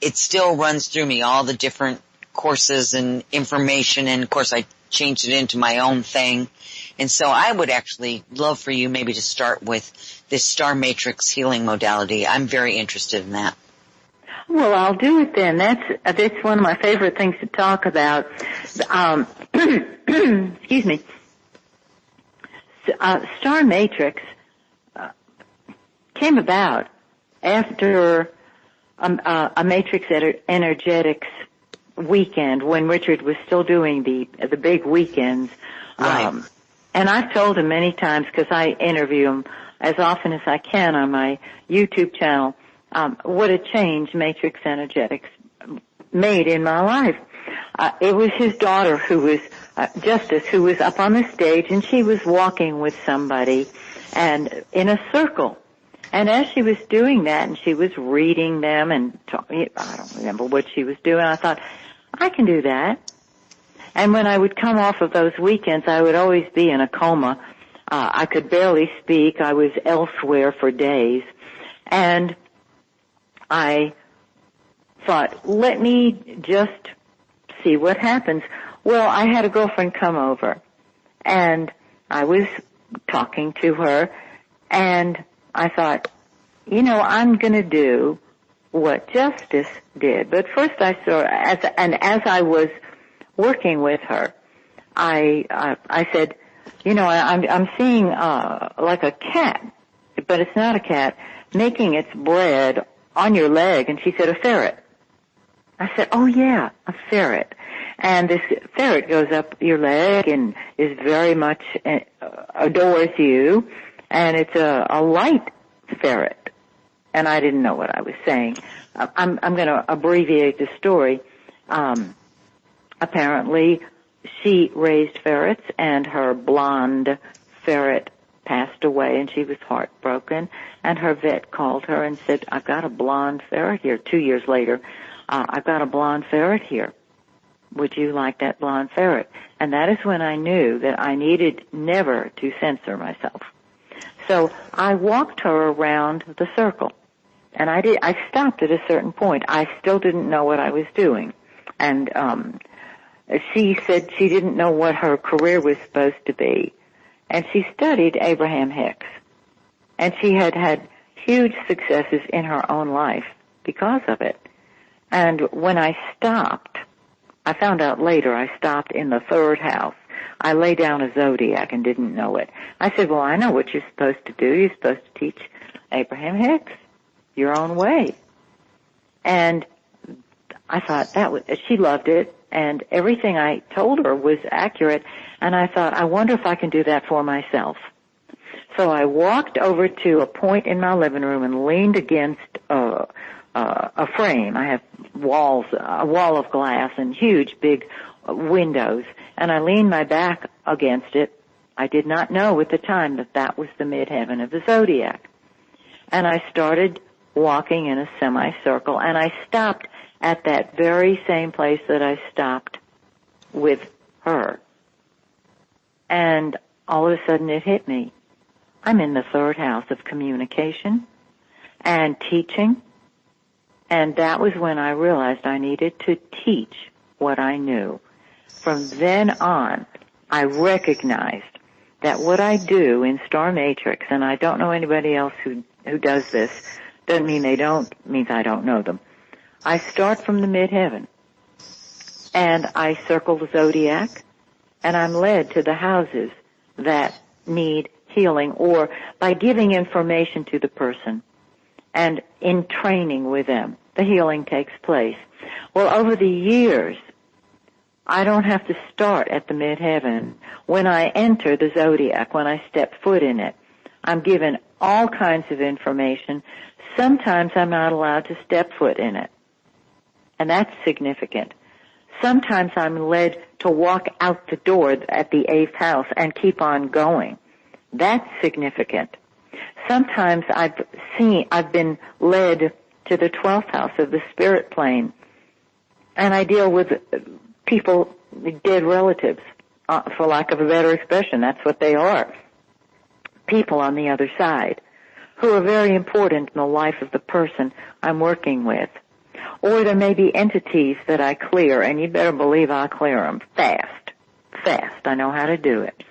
it still runs through me, all the different courses and information, and of course I changed it into my own thing. And so I would actually love for you maybe to start with this star matrix healing modality. I'm very interested in that. Well, I'll do it then. That's one of my favorite things to talk about. Excuse me. Star matrix came about after a matrix energetics weekend, when Richard was still doing the big weekends. Right. And I've told him many times, because I interview him as often as I can on my YouTube channel, what a change matrix energetics made in my life. It was his daughter who was, Justice, who was up on the stage, and she was walking with somebody and in a circle. And as she was doing that, and she was reading them and I don't remember what she was doing, I thought, I can do that. And when I would come off of those weekends, I would always be in a coma. I could barely speak. I was elsewhere for days. And I thought, let me just see what happens. Well, I had a girlfriend come over, and I was talking to her, and I thought, I'm going to do what Justice did. But first I saw, as I was working with her, I said, I'm seeing like a cat, but it's not a cat, making its bread on your leg. And she said, a ferret. I said, oh yeah, a ferret. And this ferret goes up your leg and is very much adores you, and it's a light ferret. And I didn't know what I was saying. I'm going to abbreviate the story. Apparently, she raised ferrets, and her blonde ferret passed away, and she was heartbroken. And her vet called her and said, I've got a blonde ferret here. 2 years later, I've got a blonde ferret here. Would you like that blonde ferret? And that is when I knew that I needed never to censor myself. So I walked her around the circle. And I stopped at a certain point. I still didn't know what I was doing. And she said she didn't know what her career was supposed to be. And she studied Abraham Hicks. And she had had huge successes in her own life because of it. And when I stopped, I found out later I stopped in the third house. I lay down a zodiac and didn't know it. I said, well, I know what you're supposed to do. You're supposed to teach Abraham Hicks your own way. And I thought she loved it, and everything I told her was accurate, and I thought, I wonder if I can do that for myself. So I walked over to a point in my living room and leaned against a frame. I have a wall of glass and huge big windows, and I leaned my back against it, I did not know at the time that that was the midheaven of the zodiac. And I started walking in a semicircle, and I stopped at that very same place that I stopped with her. And all of a sudden it hit me. I'm in the third house of communication and teaching, and that was when I realized I needed to teach what I knew. From then on, I recognized that what I do in Star Matrix, and I don't know anybody else who does this, doesn't mean they don't, means I don't know them. I start from the midheaven, and I circle the zodiac, and I'm led to the houses that need healing, or by giving information to the person and in training with them, the healing takes place. Well, over the years, I don't have to start at the midheaven. When I enter the zodiac, when I step foot in it, I'm given all kinds of information. Sometimes I'm not allowed to step foot in it, and that's significant. Sometimes I'm led to walk out the door at the 8th house and keep on going. That's significant. Sometimes I've been led to the 12th house of the spirit plane, and I deal with people, dead relatives, for lack of a better expression. That's what they are. People on the other side who are very important in the life of the person I'm working with. Or there may be entities that I clear, and you better believe I'll clear them fast. Fast. I know how to do it.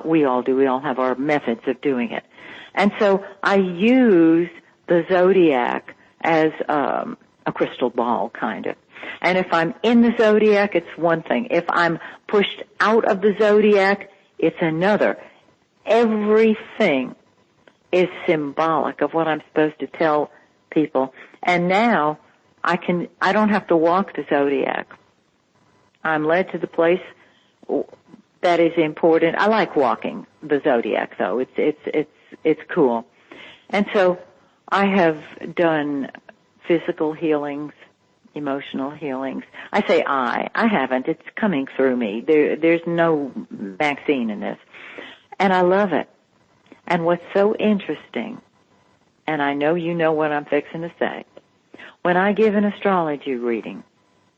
We all do. We all have our methods of doing it. And so I use the zodiac as a crystal ball, kind of. And if I'm in the zodiac, it's one thing. If I'm pushed out of the zodiac, it's another. Everything is symbolic of what I'm supposed to tell people. And now I don't have to walk the zodiac. I'm led to the place that is important. I like walking the zodiac, though. It's cool. And so I have done physical healings, emotional healings. I say I haven't. It's coming through me. There's no Maxine in this. And I love it. And what's so interesting, and I know you know what I'm fixing to say, when I give an astrology reading,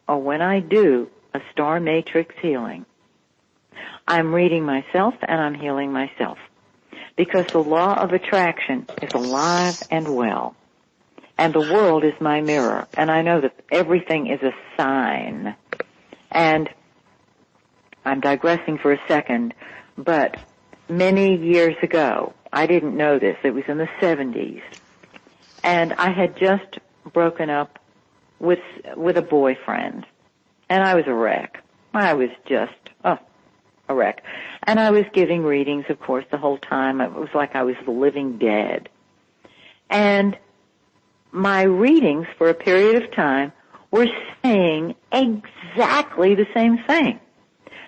or when I do a star matrix healing, I'm reading myself and I'm healing myself. Because the law of attraction is alive and well. And the world is my mirror. And I know that everything is a sign. And I'm digressing for a second, but many years ago, I didn't know this, it was in the 70s, and I had just broken up with a boyfriend, and I was a wreck. I was just, a wreck. And I was giving readings, of course, the whole time. It was like I was the living dead. And my readings for a period of time were saying exactly the same thing.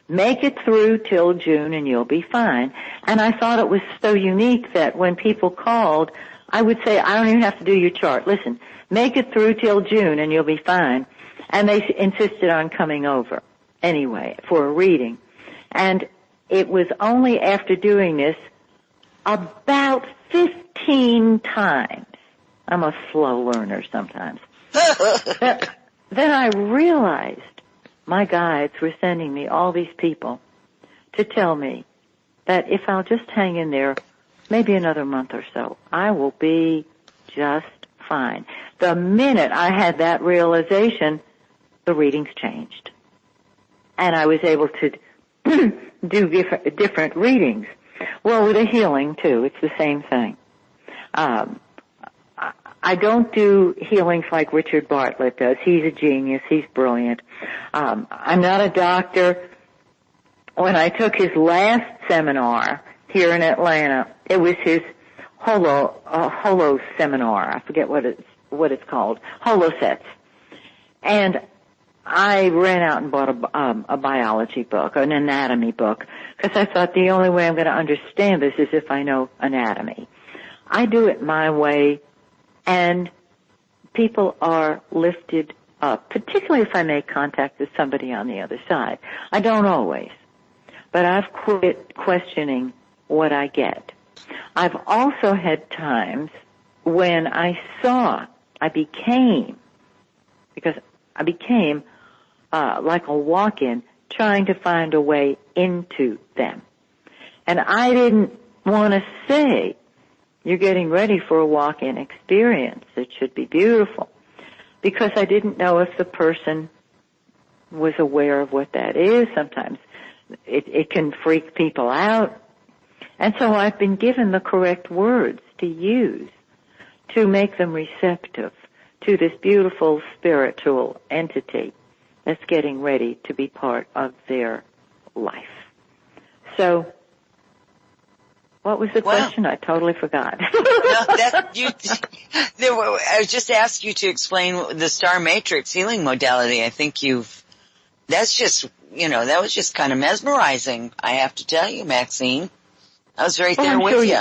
Make it through till June and you'll be fine. And I thought it was so unique that when people called, I would say, I don't even have to do your chart. Listen, make it through till June and you'll be fine. And they insisted on coming over anyway for a reading. And it was only after doing this about 15 times. I'm a slow learner sometimes. Then I realized my guides were sending me all these people to tell me that if I'll just hang in there maybe another month or so, I will be just fine. The minute I had that realization, the readings changed. And I was able to do different readings. Well, with a healing, too, it's the same thing. I don't do healings like Richard Bartlett does. He's a genius. He's brilliant. I'm not a doctor. When I took his last seminar here in Atlanta, it was his holo seminar. I forget what it's called. Holo sets. And I ran out and bought a biology book, an anatomy book, because I thought the only way I'm going to understand this is if I know anatomy. I do it my way, and people are lifted up, particularly if I make contact with somebody on the other side. I don't always. but I've quit questioning what I get. I've also had times when I became like a walk-in, trying to find a way into them. And I didn't want to say, you're getting ready for a walk-in experience. It should be beautiful. Because I didn't know if the person was aware of what that is. Sometimes it can freak people out. And so I've been given the correct words to use to make them receptive to this beautiful spiritual entity that's getting ready to be part of their life. So, what was the question? I totally forgot. I just asked you to explain the star matrix healing modality. I think that was just kind of mesmerizing, I have to tell you, Maxine. I was right there with you.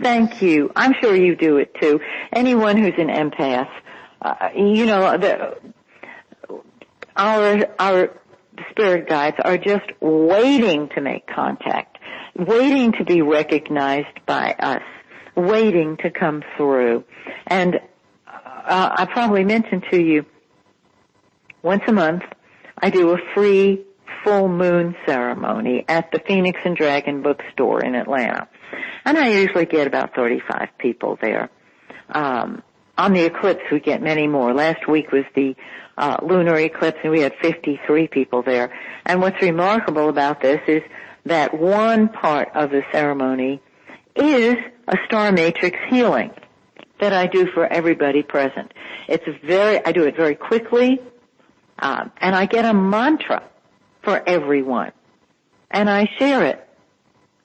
Thank you. I'm sure you do it too. Anyone who's an empath, our spirit guides are just waiting to make contact, waiting to be recognized by us, waiting to come through. And I probably mentioned to you, once a month, I do a free full moon ceremony at the Phoenix and Dragon bookstore in Atlanta. And I usually get about 35 people there. On the eclipse, we get many more. Last week was the lunar eclipse, and we had 53 people there. And what's remarkable about this is that one part of the ceremony is a star matrix healing that I do for everybody present. I do it very quickly, and I get a mantra for everyone. And I share it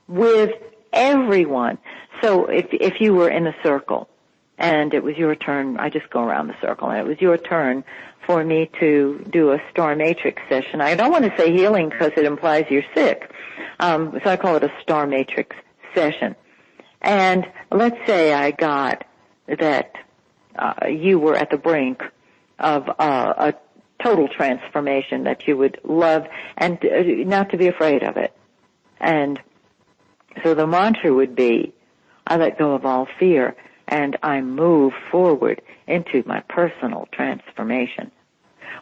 with everyone. So if you were in a circle and it was your turn, I just go around the circle, and it was your turn for me to do a star matrix session. I don't want to say healing because it implies you're sick. So I call it a star matrix session. And let's say I got that you were at the brink of a total transformation that you would love, and not to be afraid of it. And so the mantra would be, I let go of all fear and I move forward into my personal transformation.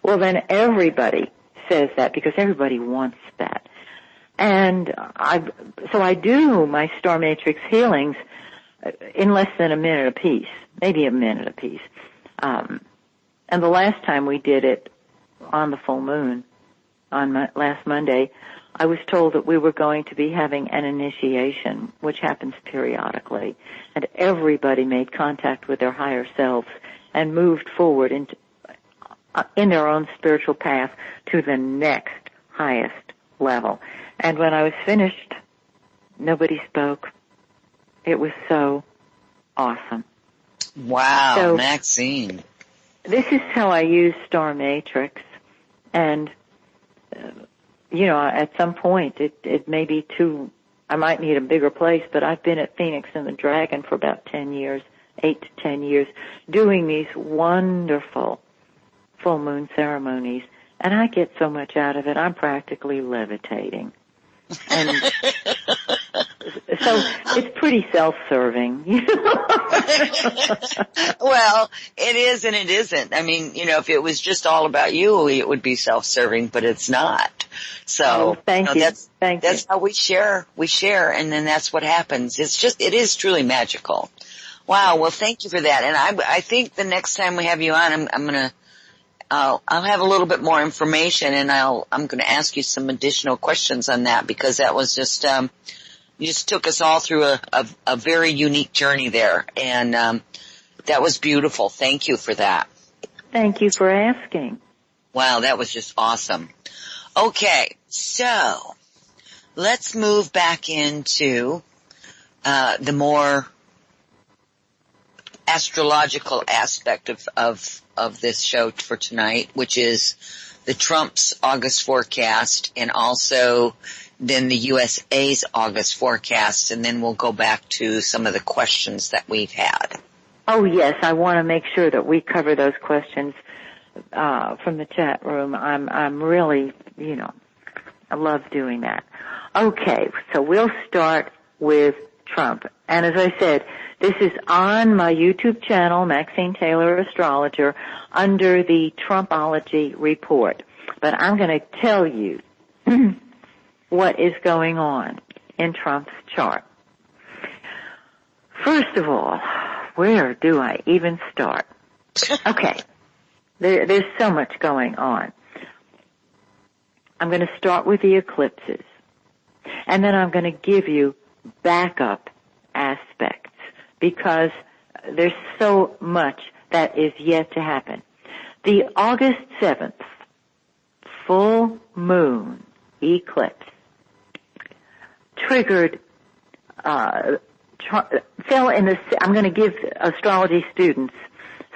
Well, then everybody says that because everybody wants that. And so I do my star matrix healings in less than a minute apiece, maybe a minute apiece. And the last time we did it on the full moon, on last Monday, I was told that we were going to be having an initiation, which happens periodically, and everybody made contact with their higher selves and moved forward in their own spiritual path to the next highest level. And when I was finished, nobody spoke. It was so awesome. Wow, so, Maxine. This is how I use Star Matrix. And, at some point, it may be I might need a bigger place, but I've been at Phoenix and the Dragon for about 10 years, 8 to 10 years, doing these wonderful full moon ceremonies. And I get so much out of it, I'm practically levitating. And so it's pretty self-serving. Well, it is and it isn't. I mean, if it was just all about you, it would be self-serving, but it's not. So, thank you. That's how we share, and then that's what happens. It is truly magical. Wow. Well, thank you for that. And I think the next time we have you on, I'll have a little bit more information, and I'm going to ask you some additional questions on that, because that was just, you just took us all through a very unique journey there, and that was beautiful. Thank you for that. Thank you for asking. Wow, that was just awesome. Okay, so let's move back into the more astrological aspect of this show for tonight, which is the Trump's August forecast, and also then the USA's August forecast, and then we'll go back to some of the questions that we've had. Oh yes, I want to make sure that we cover those questions from the chat room. I'm really, I love doing that. Okay, so we'll start with Trump. And as I said, this is on my YouTube channel, Maxine Taylor Astrologer, under the Trumpology report. But I'm going to tell you what is going on in Trump's chart. First of all, where do I even start? Okay, there's so much going on. I'm going to start with the eclipses, and then I'm going to give you backup aspects, because there's so much that is yet to happen. The August 7th full moon eclipse triggered, fell in the, I'm going to give astrology students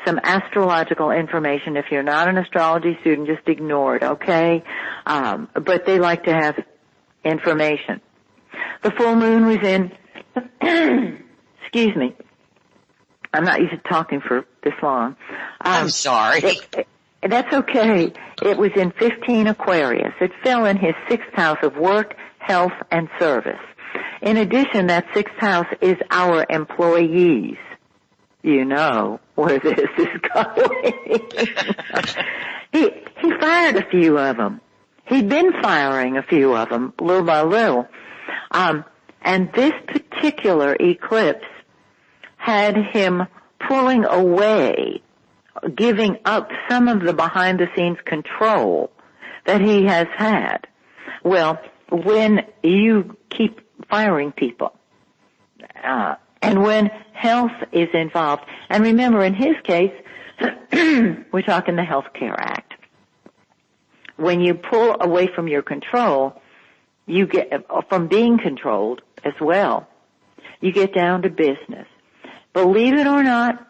some astrological information. If you're not an astrology student, just ignore it, okay? But they like to have information. The full moon was in, excuse me, I'm not used to talking for this long. I'm sorry. That's okay. It was in 15 Aquarius. It fell in his 6th house of work, health, and service. In addition, that 6th house is our employees. You know where this is going. He fired a few of them. He'd been firing a few of them, little by little. And this particular eclipse had him pulling away, giving up some of the behind-the-scenes control that he has had. Well, when you keep firing people, and when health is involved, and remember, in his case, we're talking the Health Care Act. When you pull away from your control, you get, from being controlled as well, you get down to business. Believe it or not,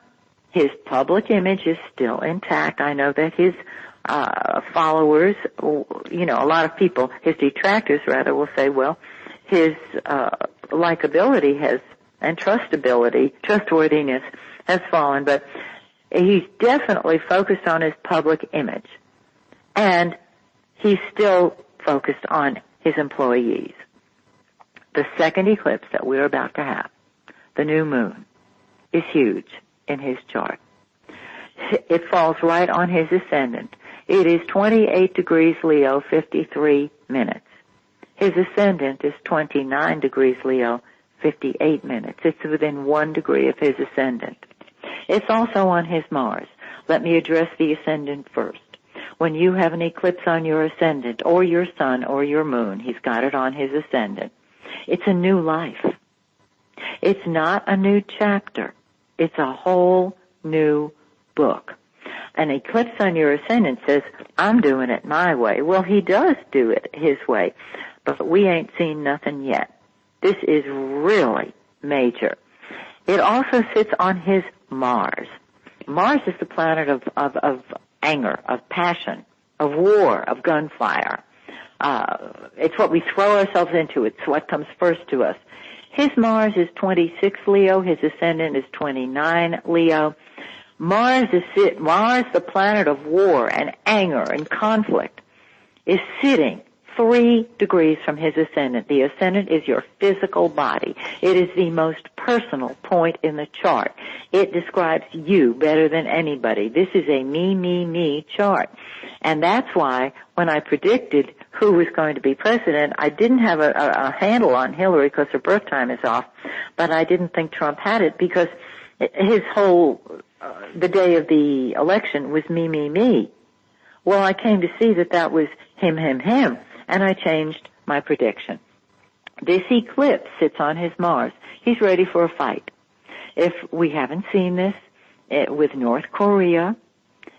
his public image is still intact. I know that his followers, you know, a lot of people, his detractors rather, will say, well, his likability has, and trustworthiness has fallen, but he's definitely focused on his public image. And he's still focused on his employees. The second eclipse that we're about to have, the new moon, is huge in his chart. It falls right on his ascendant. It is 28 degrees Leo, 53 minutes. His ascendant is 29 degrees Leo, 58 minutes. It's within 1 degree of his ascendant. It's also on his Mars. Let me address the ascendant first. When you have an eclipse on your ascendant, or your sun, or your moon, he's got it on his ascendant, it's a new life. It's not a new chapter. It's a whole new book. An eclipse on your ascendant says, I'm doing it my way. Well, he does do it his way, but we ain't seen nothing yet. This is really major. It also sits on his Mars. Mars is the planet of anger, of passion, of war, of gunfire. It's what we throw ourselves into. It's what comes first to us. His Mars is 26 Leo. His ascendant is 29 Leo. Mars, the planet of war and anger and conflict, is sitting 3 degrees from his ascendant. The ascendant is your physical body. It is the most personal point in the chart. It describes you better than anybody. This is a me chart. And that's why when I predicted who was going to be president, I didn't have a handle on Hillary because her birth time is off, but I didn't think Trump had it because his whole, the day of the election was me. Well, I came to see that was him, and I changed my prediction. This eclipse sits on his Mars. He's ready for a fight. If we haven't seen this with North Korea,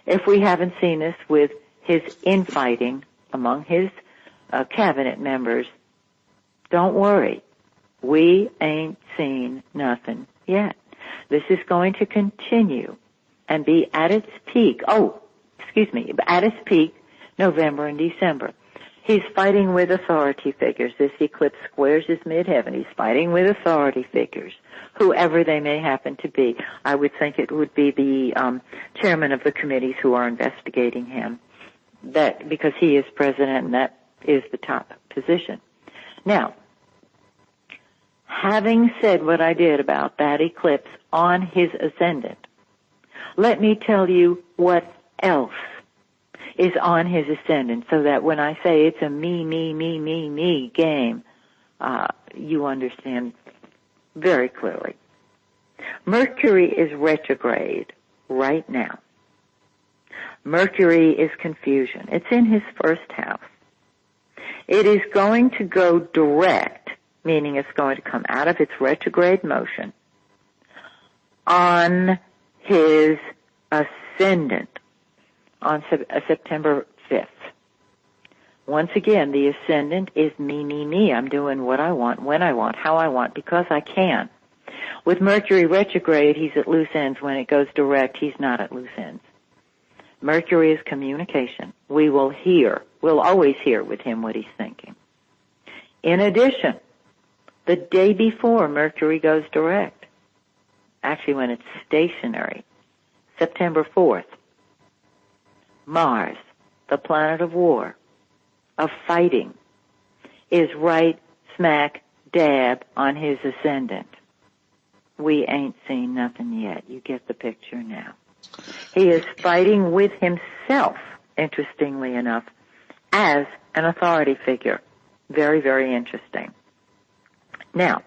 if we haven't seen this with his infighting among his cabinet members, don't worry. We ain't seen nothing yet. This is going to continue and be at its peak. At its peak, November and December. He's fighting with authority figures. This eclipse squares his midheaven. He's fighting with authority figures, whoever they may happen to be. I would think it would be the chairman of the committees who are investigating him, that because he is president and that is the top position. Now, having said what I did about that eclipse on his ascendant, let me tell you what else is on his ascendant, so that when I say it's a me game, you understand very clearly. Mercury is retrograde right now. Mercury is confusion. It's in his first house. It is going to go direct, meaning it's going to come out of its retrograde motion on his ascendant on September 5th. Once again, the ascendant is me. I'm doing what I want, when I want, how I want, because I can. With Mercury retrograde, he's at loose ends. When it goes direct, he's not at loose ends. Mercury is communication. We will hear. We'll always hear with him what he's thinking. In addition, the day before Mercury goes direct, actually when it's stationary, September 4th, Mars, the planet of war, of fighting, is right smack dab on his ascendant. We ain't seen nothing yet. You get the picture now. He is fighting with himself, interestingly enough, as an authority figure. Very, very interesting. Now,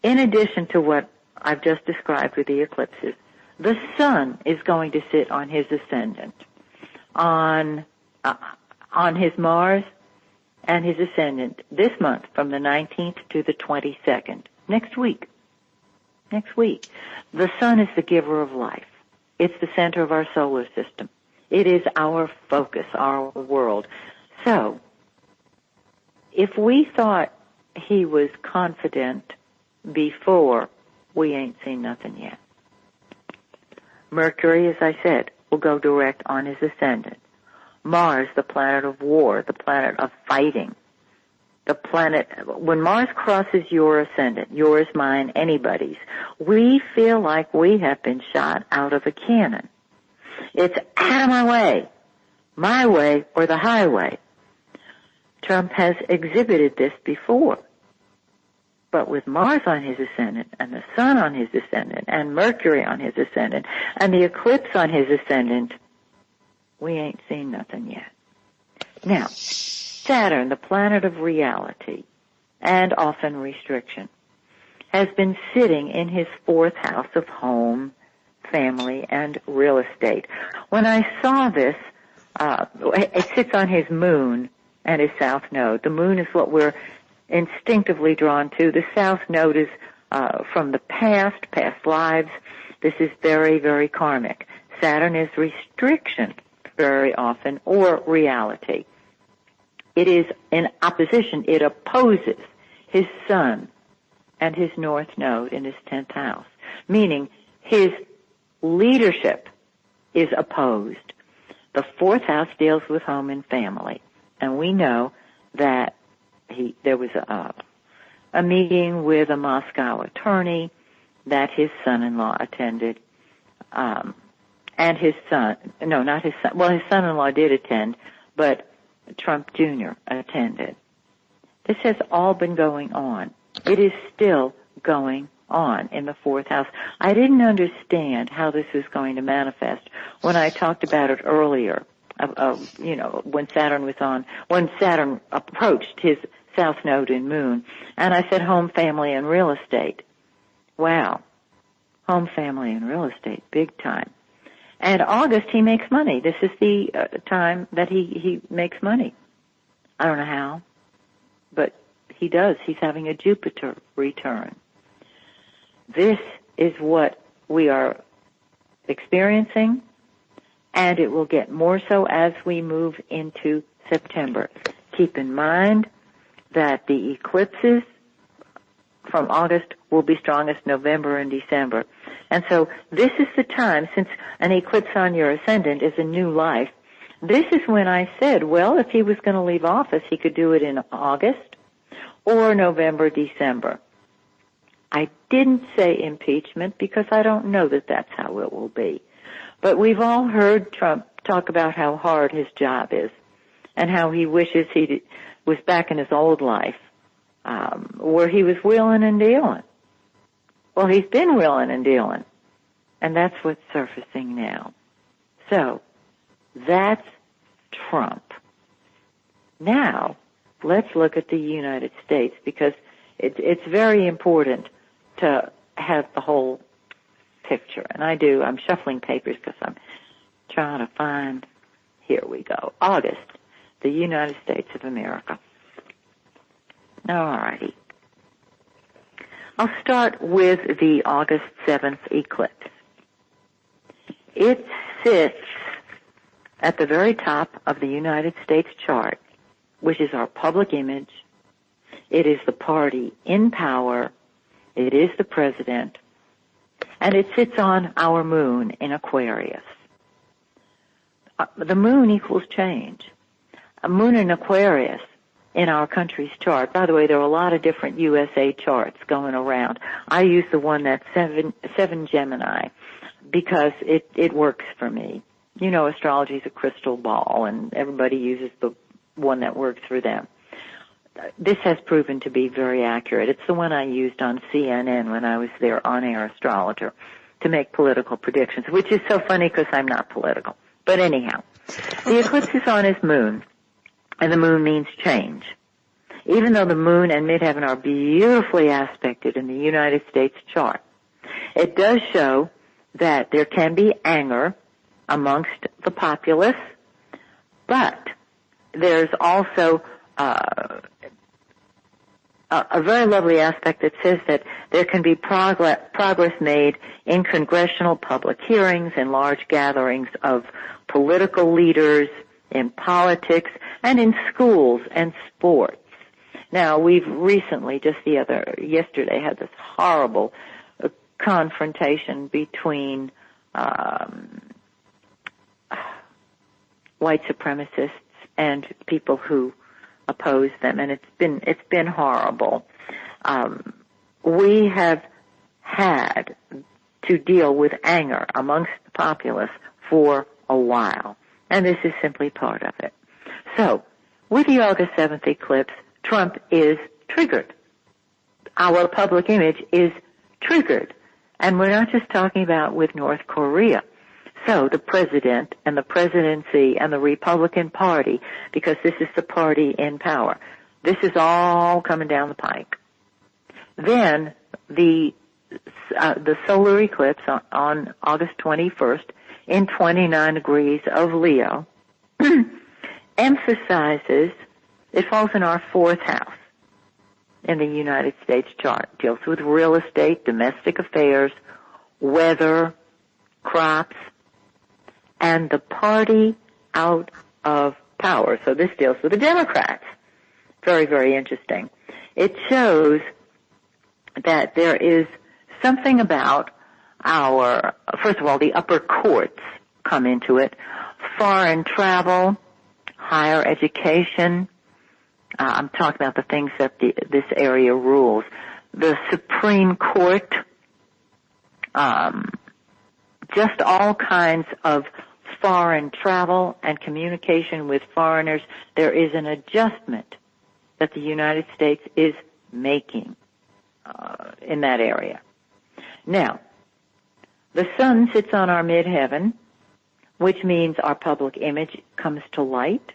in addition to what I've just described with the eclipses, the sun is going to sit on his ascendant, on his Mars and his ascendant this month from the 19th to the 22nd, next week. The sun is the giver of life. It's the center of our solar system. It is our focus, our world. So, if we thought he was confident before, we ain't seen nothing yet. Mercury, as I said, will go direct on his ascendant. Mars, the planet of war, the planet of fighting. The planet, when Mars crosses your ascendant, yours, mine, anybody's, we feel like we have been shot out of a cannon. It's out of my way or the highway. Trump has exhibited this before. But with Mars on his ascendant and the sun on his ascendant and Mercury on his ascendant and the eclipse on his ascendant, we ain't seen nothing yet. Now, Saturn, the planet of reality and often restriction, has been sitting in his fourth house of home, family, and real estate. When I saw this, it sits on his moon and his south node. The moon is what we're instinctively drawn to. The south node is from the past lives. This is very, very karmic. Saturn is restriction very often, or reality. It is in opposition. It opposes his sun and his north node in his 10th house, meaning his leadership is opposed. The fourth house deals with home and family, and we know that there was a meeting with a Moscow attorney that his son-in-law attended, and his son-in-law did attend, but Trump Jr. attended. This has all been going on. It is still going on in the fourth house. I didn't understand how this was going to manifest when I talked about it earlier, when Saturn approached his south node in moon, and I said home, family, and real estate. Wow. Home, family, and real estate, big time. And August, he makes money. This is the time that he makes money. I don't know how, but he does. He's having a Jupiter return. This is what we are experiencing, and it will get more so as we move into September. Keep in mind that the eclipses from August will be strongest November and December. And so this is the time, since an eclipse on your ascendant is a new life, this is when I said, well, if he was going to leave office, he could do it in August or November, December. I didn't say impeachment because I don't know that that's how it will be. But we've all heard Trump talk about how hard his job is and how he wishes he was back in his old life where he was wheeling and dealing. Well, he's been wheeling and dealing, and that's what's surfacing now. So, that's Trump. Now, let's look at the United States, because it's very important to have the whole picture. And I'm shuffling papers because I'm trying to find, here we go, August, the United States of America. Alrighty. I'll start with the August 7th eclipse. It sits at the very top of the United States chart, which is our public image. It is the party in power. It is the president. And it sits on our moon in Aquarius. The moon equals change. A moon in Aquarius in our country's chart. By the way, there are a lot of different USA charts going around. I use the one that's 7 Gemini because it works for me. You know, astrology is a crystal ball, and everybody uses the one that works for them. This has proven to be very accurate. It's the one I used on CNN when I was their on-air astrologer to make political predictions, which is so funny because I'm not political. But anyhow, the eclipse is on his moon, and the moon means change. Even though the moon and midheaven are beautifully aspected in the United States chart, it does show that there can be anger amongst the populace, but there's also a very lovely aspect that says that there can be progress made in congressional public hearings and large gatherings of political leaders, in politics, and in schools and sports. Now, we've recently, yesterday, had this horrible confrontation between white supremacists and people who oppose them, and it's been horrible. We have had to deal with anger amongst the populace for a while, and this is simply part of it. So, with the August 7th eclipse, Trump is triggered. Our public image is triggered, and we're not just talking about with North Korea. So the president and the presidency and the Republican Party, because this is the party in power, this is all coming down the pike. Then the solar eclipse on August 21st in 29 degrees of Leo emphasizes, it falls in our fourth house in the United States chart, deals with real estate, domestic affairs, weather, crops, and the party out of power. So this deals with the Democrats. Very, very interesting. It shows that there is something about first of all, the upper courts come into it, foreign travel, higher education. I'm talking about the things that this area rules. The Supreme Court, just all kinds of foreign travel and communication with foreigners. There is an adjustment that the United States is making in that area. Now, the sun sits on our midheaven, which means our public image comes to light,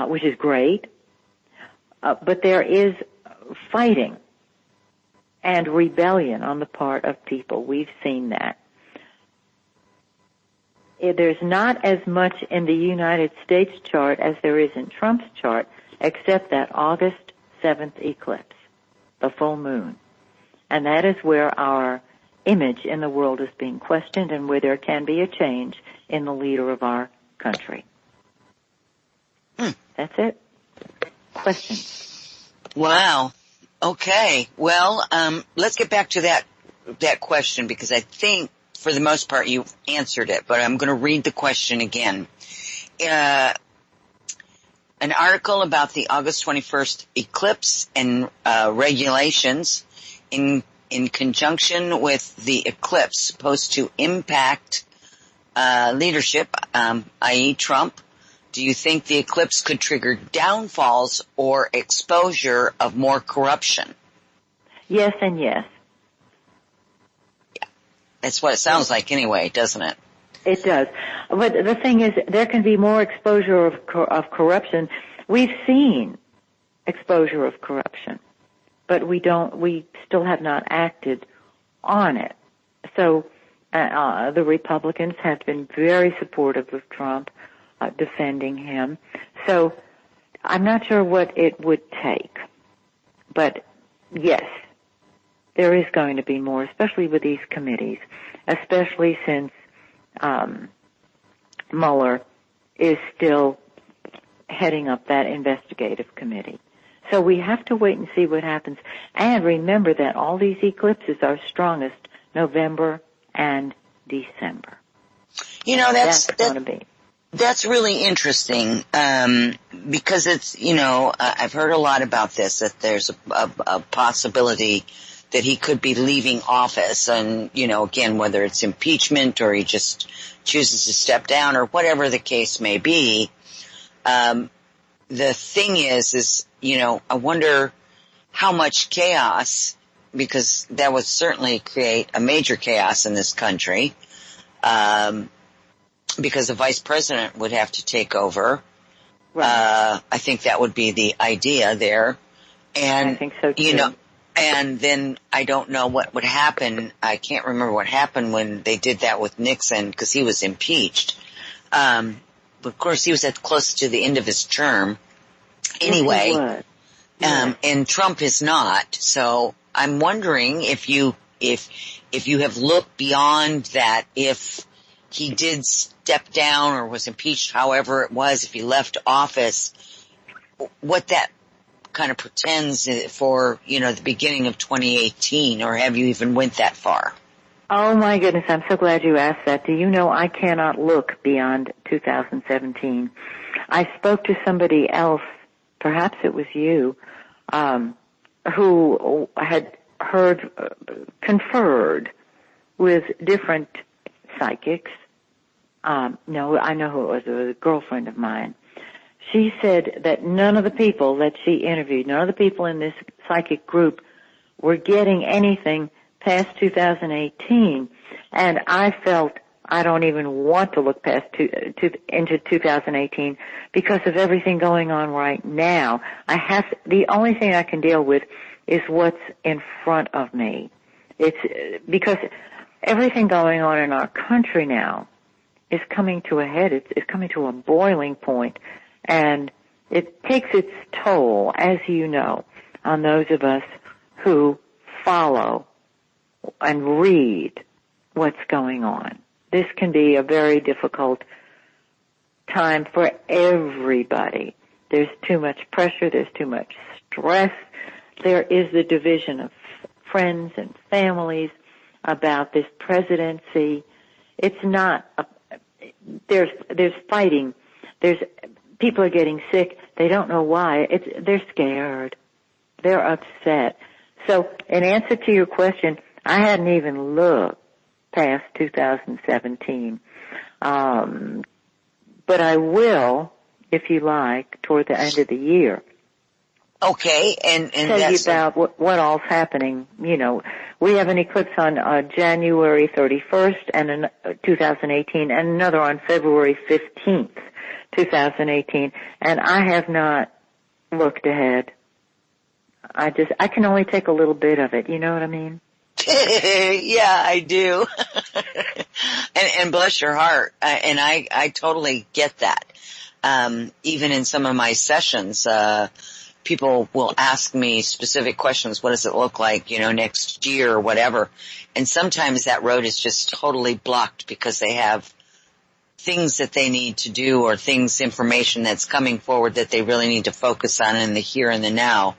which is great. But there is fighting and rebellion on the part of people. We've seen that. There's not as much in the United States chart as there is in Trump's chart, except that August 7th eclipse, the full moon. And that is where our image in the world is being questioned and where there can be a change in the leader of our country. That's it. Questions? Wow. Okay. Well, let's get back to that question, because I think for the most part you've answered it, but I'm going to read the question again. An article about the August 21st eclipse and regulations in conjunction with the eclipse supposed to impact leadership, i.e. Trump, do you think the eclipse could trigger downfalls or exposure of more corruption? Yes and yes. Yeah. That's what it sounds like anyway, doesn't it? It does. But the thing is, there can be more exposure of corruption. We've seen exposure of corruption, but we still have not acted on it. So, the Republicans have been very supportive of Trump, defending him. So, I'm not sure what it would take. But, yes, there is going to be more, especially with these committees, especially since Mueller is still heading up that investigative committee. So we have to wait and see what happens. And remember that all these eclipses are strongest November and December. You know, that's really interesting, because it's, I've heard a lot about this, that there's a possibility that he could be leaving office, and, again, whether it's impeachment or he just chooses to step down or whatever the case may be. The thing is, I wonder how much chaos, because that would certainly create a major chaos in this country, because the vice president would have to take over. Right. I think that would be the idea there. And, I think so too. And then I don't know what would happen. I can't remember what happened when they did that with Nixon, because he was impeached. But of course he was close to the end of his term anyway. Yes, he was. And Trump is not. So I'm wondering if you have looked beyond that, if he did step down or was impeached, however it was, if he left office, what that kind of pretends for, the beginning of 2018, or have you even went that far? Oh my goodness, I'm so glad you asked that. Do you know I cannot look beyond 2017? I spoke to somebody else, perhaps it was you, who had conferred with different psychics. No, I know who it was a girlfriend of mine. She said that none of the people that she interviewed, none of the people in this psychic group were getting anything past 2018. And I felt I don't even want to look past into 2018 because of everything going on right now. The only thing I can deal with is what's in front of me. It's because everything going on in our country now is coming to a head. It's coming to a boiling point. And it takes its toll, as you know, on those of us who follow and read what's going on. This can be a very difficult time for everybody. There's too much pressure. There's too much stress. There is the division of friends and families about this presidency. It's not there's fighting. People are getting sick. They don't know why. They're scared. They're upset. So in answer to your question, I hadn't even looked past 2017. But I will, if you like, toward the end of the year. Okay, and tell you about what all's happening. We have an eclipse on January 31st and 2018, and another on February 15th. 2018, and I have not looked ahead. I can only take a little bit of it. You know what I mean? Yeah, I do. and bless your heart. And I totally get that. Even in some of my sessions, people will ask me specific questions. What does it look like, next year or whatever? And sometimes that road is just totally blocked because they have things that they need to do, or information that's coming forward that they really need to focus on in the here and the now,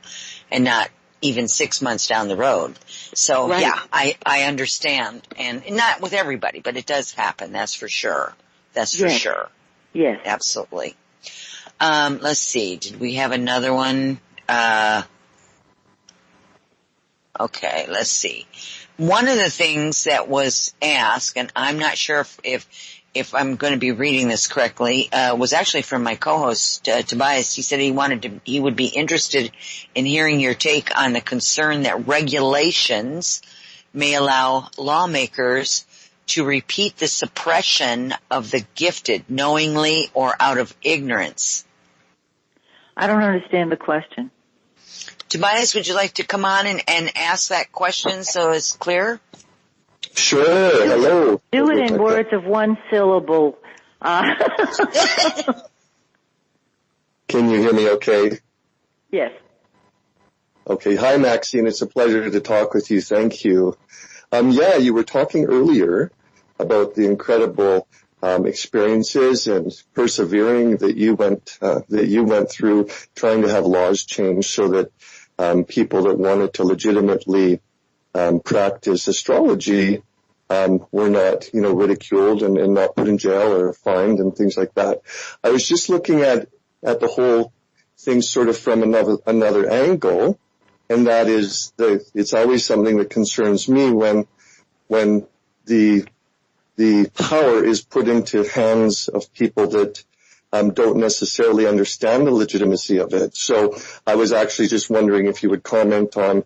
and not even 6 months down the road. So right. Yeah, I understand, and not with everybody, but it does happen. That's for sure. That's for sure. Yes. Absolutely. Let's see. Did we have another one? Okay, let's see. One of the things that was asked, and I'm not sure if if I'm going to be reading this correctly, was actually from my co-host, Tobias. He said he would be interested in hearing your take on the concern that regulations may allow lawmakers to repeat the suppression of the gifted knowingly or out of ignorance. I don't understand the question. Tobias, would you like to come on and ask that question so it's clear? Sure. Hello. Do it in words of one syllable. Can you hear me okay? Yes. Okay. Hi, Maxine. It's a pleasure to talk with you. Thank you. Yeah, you were talking earlier about the incredible experiences and persevering that you went through trying to have laws changed so that people that wanted to legitimately practice astrology were not, ridiculed and not put in jail or fined and things like that. I was just looking at the whole thing sort of from another angle, and that is it's always something that concerns me when the power is put into hands of people that don't necessarily understand the legitimacy of it. So I was actually just wondering if you would comment on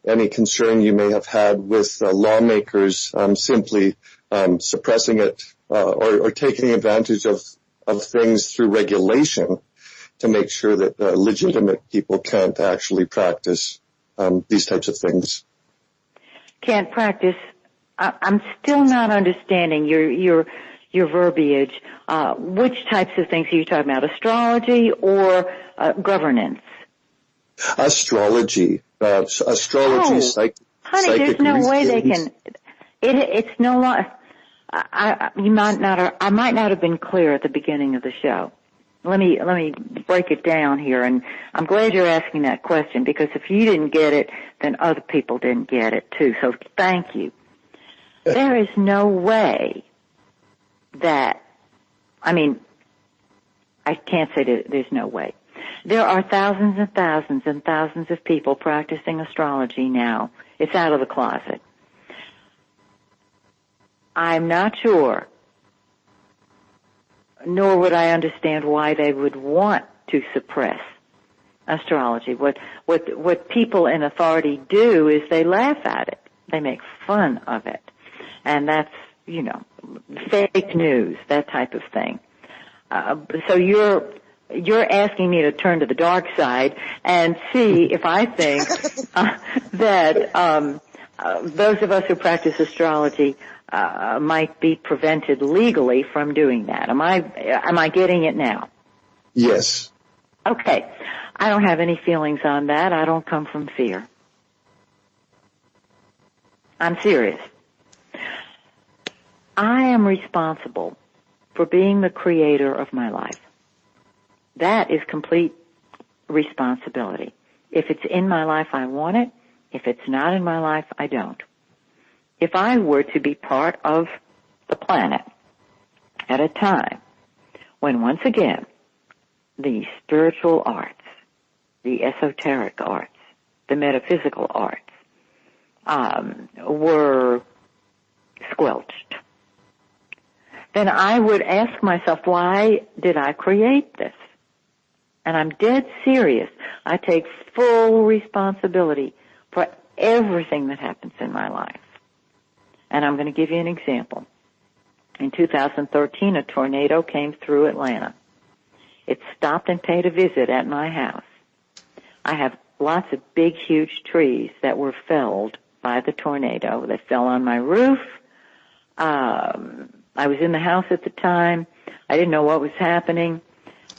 any concern you may have had with lawmakers simply suppressing it or taking advantage of things through regulation to make sure that legitimate people can't actually practice these types of things. Can't practice. I'm still not understanding your verbiage. Which types of things are you talking about? Astrology or governance? Astrology. Astrology, honey, there's no way they can. It's no longer. I might not have been clear at the beginning of the show. Let me break it down here, and I'm glad you're asking that question, because if you didn't get it, then other people didn't get it too. So thank you. There is no way that, I can't say that there's no way. There are thousands and thousands and thousands of people practicing astrology now. It's out of the closet. I'm not sure, nor would I understand why they would want to suppress astrology. What people in authority do is they laugh at it. They make fun of it. And that's, fake news, that type of thing. So you're asking me to turn to the dark side and see if I think that those of us who practice astrology might be prevented legally from doing that. Am I getting it now? Yes. Okay. I don't have any feelings on that. I don't come from fear. I'm serious. I am responsible for being the creator of my life. That is complete responsibility. If it's in my life, I want it. If it's not in my life, I don't. If I were to be part of the planet at a time when, once again, the spiritual arts, the esoteric arts, the metaphysical arts were squelched, then I would ask myself, why did I create this? And I'm dead serious. I take full responsibility for everything that happens in my life. And I'm going to give you an example. In 2013, a tornado came through Atlanta. It stopped and paid a visit at my house. I have lots of big, huge trees that were felled by the tornado. They fell on my roof. I was in the house at the time. I didn't know what was happening.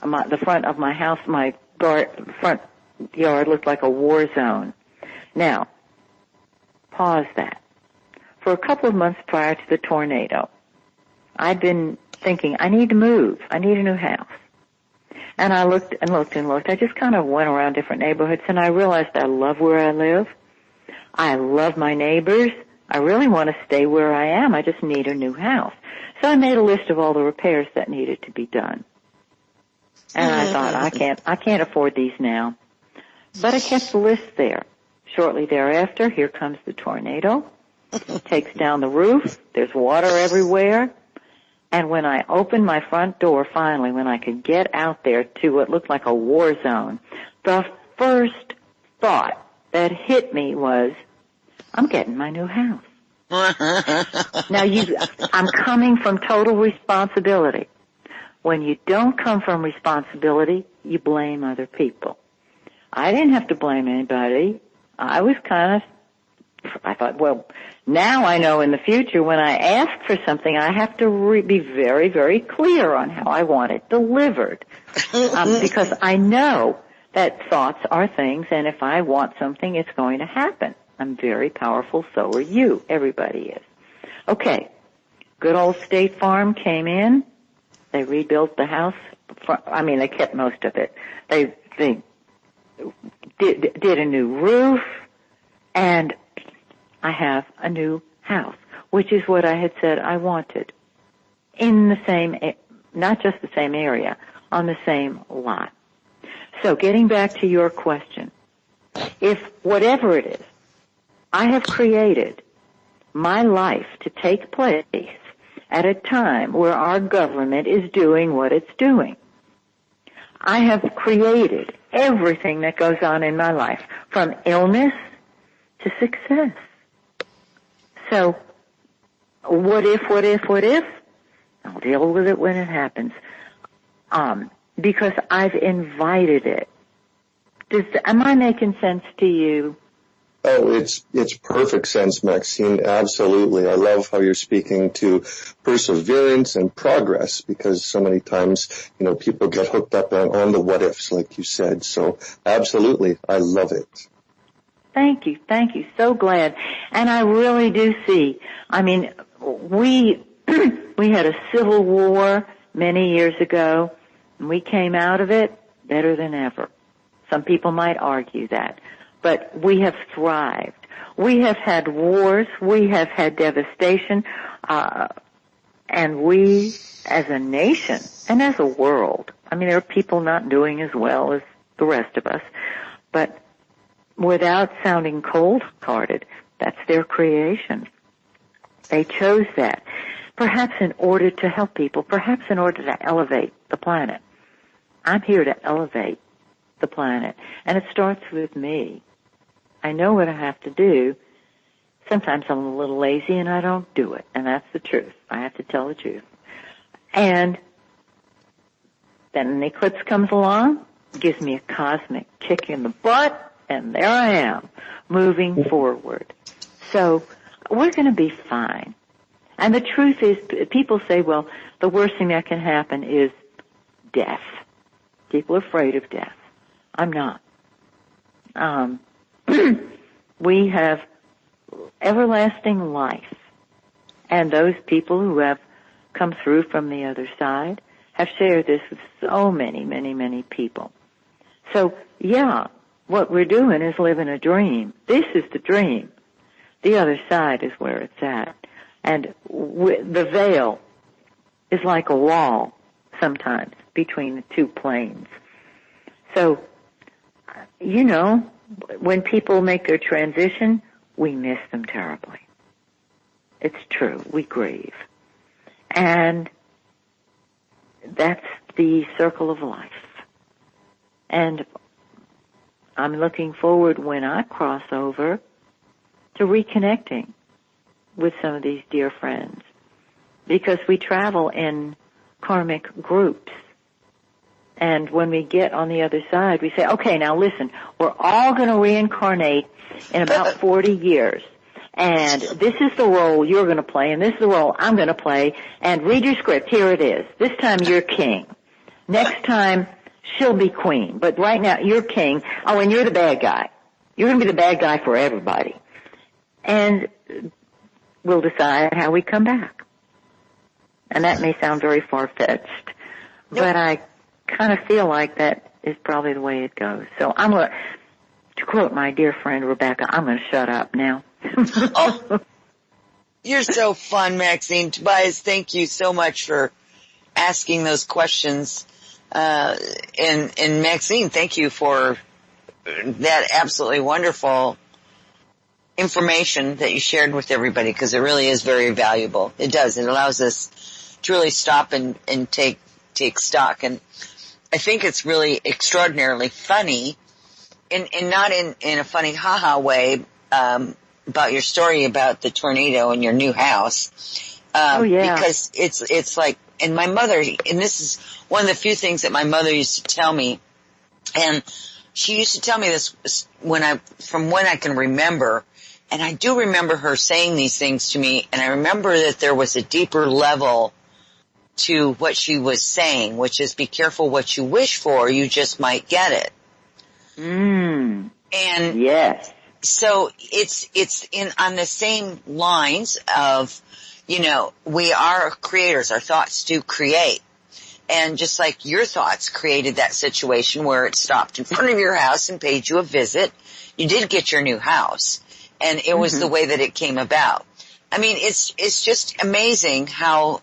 The front of my house, my front yard looked like a war zone. Now, pause that. For a couple of months prior to the tornado, I'd been thinking, I need to move. I need a new house. And I looked and looked and looked. I just kind of went around different neighborhoods, and I realized I love where I live. I love my neighbors. I really want to stay where I am. I just need a new house. So I made a list of all the repairs that needed to be done. And I thought, I can't afford these now. But I kept the list there. Shortly thereafter, here comes the tornado. Takes down the roof. There's water everywhere. And when I opened my front door finally, when I could get out there to what looked like a war zone, the first thought that hit me was, I'm getting my new house. Now I'm coming from total responsibility. When you don't come from responsibility, you blame other people. I didn't have to blame anybody. I thought, well, now I know in the future when I ask for something, I have to be very, very clear on how I want it delivered. Because I know that thoughts are things, and if I want something, it's going to happen. I'm very powerful, so are you. Everybody is. Okay. Good old State Farm came in. They rebuilt the house. They kept most of it. They did a new roof, and I have a new house, which is what I had said I wanted. In the same, not just the same area, on the same lot. So getting back to your question, if whatever it is, I have created my life to take place at a time where our government is doing what it's doing. I have created everything that goes on in my life, from illness to success. So, what if? I'll deal with it when it happens. Because I've invited it. Am I making sense to you? Oh, it's perfect sense, Maxine. Absolutely. I love how you're speaking to perseverance and progress, because so many times, people get hooked up on the what ifs, like you said. So absolutely. I love it. Thank you. So glad. And I really do see, we had a civil war many years ago, and we came out of it better than ever. Some people might argue that. But we have thrived. We have had wars. We have had devastation. And we, as a nation and as a world, there are people not doing as well as the rest of us. But without sounding cold-hearted, that's their creation. They chose that. Perhaps in order to help people. Perhaps in order to elevate the planet. I'm here to elevate the planet. And it starts with me. I know what I have to do. Sometimes I'm a little lazy and I don't do it. And that's the truth. I have to tell the truth. And then an eclipse comes along, gives me a cosmic kick in the butt, and there I am, moving forward. So we're going to be fine. And the truth is, people say, well, the worst thing that can happen is death. People are afraid of death. I'm not. We have everlasting life. And those people who have come through from the other side have shared this with so many, many, many people. So, yeah, what we're doing is living a dream. This is the dream. The other side is where it's at. And the veil is like a wall sometimes between the two planes. So, when people make their transition, we miss them terribly. It's true. We grieve. And that's the circle of life. And I'm looking forward, when I cross over, to reconnecting with some of these dear friends. Because we travel in karmic groups. And when we get on the other side, we say, okay, now listen, we're all going to reincarnate in about 40 years. And this is the role you're going to play, and this is the role I'm going to play. And read your script. Here it is. This time you're king. Next time she'll be queen. But right now you're king. Oh, and you're the bad guy. You're going to be the bad guy for everybody. And we'll decide how we come back. And that may sound very far-fetched, but I kind of feel like that is probably the way it goes. So I'm going to quote my dear friend Rebecca, I'm going to shut up now. Oh, you're so fun, Maxine. Tobias, thank you so much for asking those questions. And Maxine, thank you for that absolutely wonderful information that you shared with everybody, because it really is very valuable. It does. It allows us to really stop and take stock. And I think it's really extraordinarily funny, and not in a funny haha way, about your story about the tornado in your new house. Because it's like, and my mother, and this is one of the few things that my mother used to tell me, and she used to tell me this from when I can remember, and I do remember her saying these things to me, and I remember that there was a deeper level to what she was saying, which is be careful what you wish for, you just might get it. And yes. So it's on the same lines of, we are creators. Our thoughts do create. And just like your thoughts created that situation where it stopped in front of your house and paid you a visit, you did get your new house. And it was the way that it came about. I mean, it's just amazing how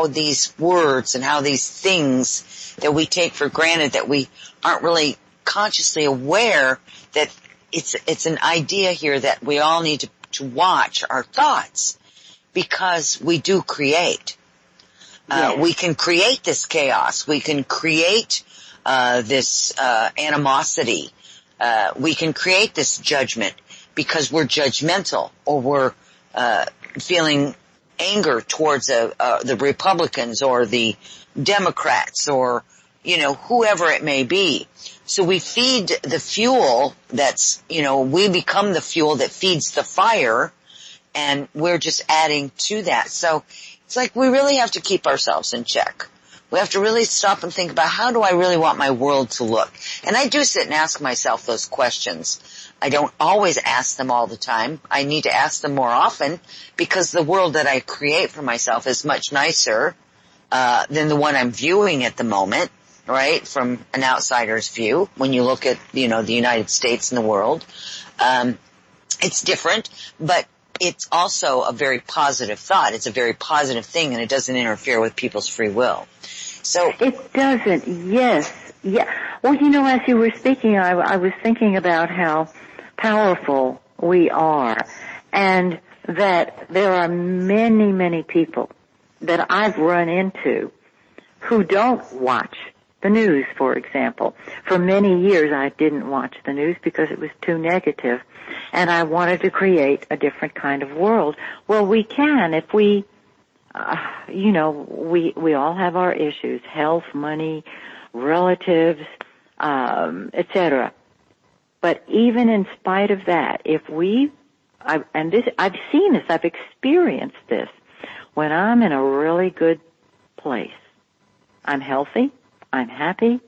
these words and how these things that we take for granted, that we aren't really consciously aware that it's an idea here that we all need to watch our thoughts, because we do create. Yes. We can create this chaos. We can create this animosity. We can create this judgment because we're judgmental, or we're feeling anger towards the Republicans or the Democrats, or whoever it may be. So we feed the fuel we become the fuel that feeds the fire, and we're just adding to that. So it's like we really have to keep ourselves in check. We have to really stop and think about, how do I really want my world to look? And I do sit and ask myself those questions. I don't always ask them all the time. I need to ask them more often, because the world that I create for myself is much nicer than the one I'm viewing at the moment, right, from an outsider's view. When you look at, the United States and the world, it's different, but it's also a very positive thought. It's a very positive thing, and it doesn't interfere with people's free will. So it doesn't. Yes. Yeah. Well, as you were speaking, I was thinking about how powerful we are, and that there are many, many people that I've run into who don't watch the news, for example. For many years I didn't watch the news because it was too negative, and I wanted to create a different kind of world. Well, we can if we, we all have our issues: health, money, relatives, etc. But even in spite of that, if I've seen this, I've experienced this, when I'm in a really good place, I'm healthy, I'm happy,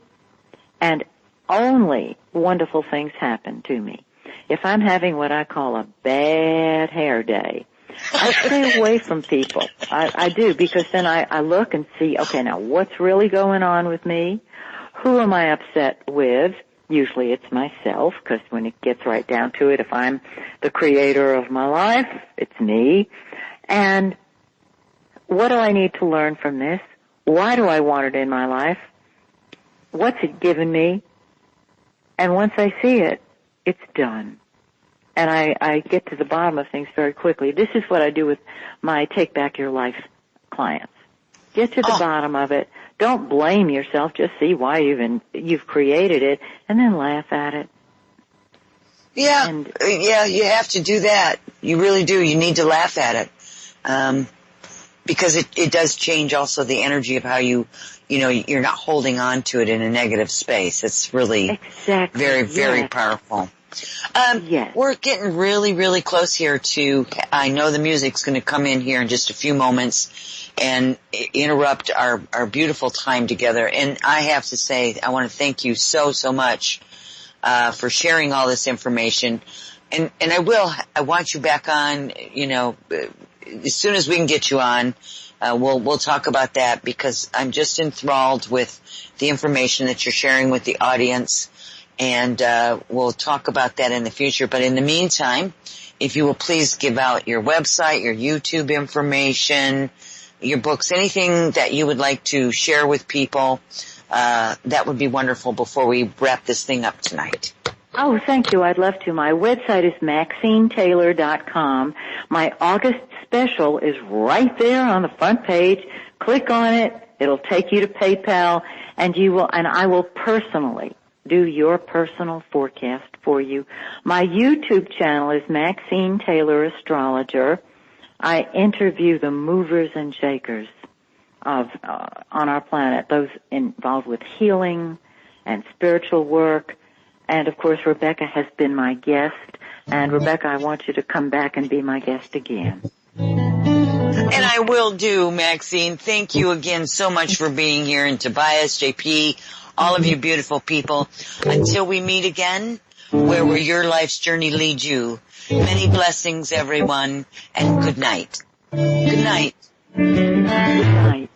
and only wonderful things happen to me. If I'm having what I call a bad hair day, I stay away from people. I do, because then I look and see, okay, now what's really going on with me? Who am I upset with? Usually it's myself, because when it gets right down to it, if I'm the creator of my life, it's me. And what do I need to learn from this? Why do I want it in my life? What's it given me? And once I see it, it's done. And I get to the bottom of things very quickly. This is what I do with my Take Back Your Life clients. Get to the bottom of it. Don't blame yourself. Just see why you've created it, and then laugh at it. Yeah, you have to do that. You really do. You need to laugh at it. Because it does change also the energy of how you're not holding on to it in a negative space. It's really very, very powerful. Yes. We're getting really, really close here I know the music's going to come in here in just a few moments and interrupt our beautiful time together. And I have to say, I want to thank you so, so much, for sharing all this information. And I want you back on, as soon as we can get you on, we'll talk about that, because I'm just enthralled with the information that you're sharing with the audience, and we'll talk about that in the future. But in the meantime, if you will please give out your website, your YouTube information, your books, anything that you would like to share with people, that would be wonderful before we wrap this thing up tonight. Oh, thank you. I'd love to. My website is MaxineTaylor.com. My August special is right there on the front page. Click on it. It'll take you to PayPal, and I will personally do your personal forecast for you. My YouTube channel is Maxine Taylor Astrologer. I interview the movers and shakers on our planet, those involved with healing and spiritual work. And of course, Rebecca has been my guest. And Rebecca, I want you to come back and be my guest again. And I will do, Maxine. Thank you again so much for being here. And Tobias, JP, all of you beautiful people. Until we meet again, where will your life's journey lead you? Many blessings, everyone, and good night. Good night. Good night.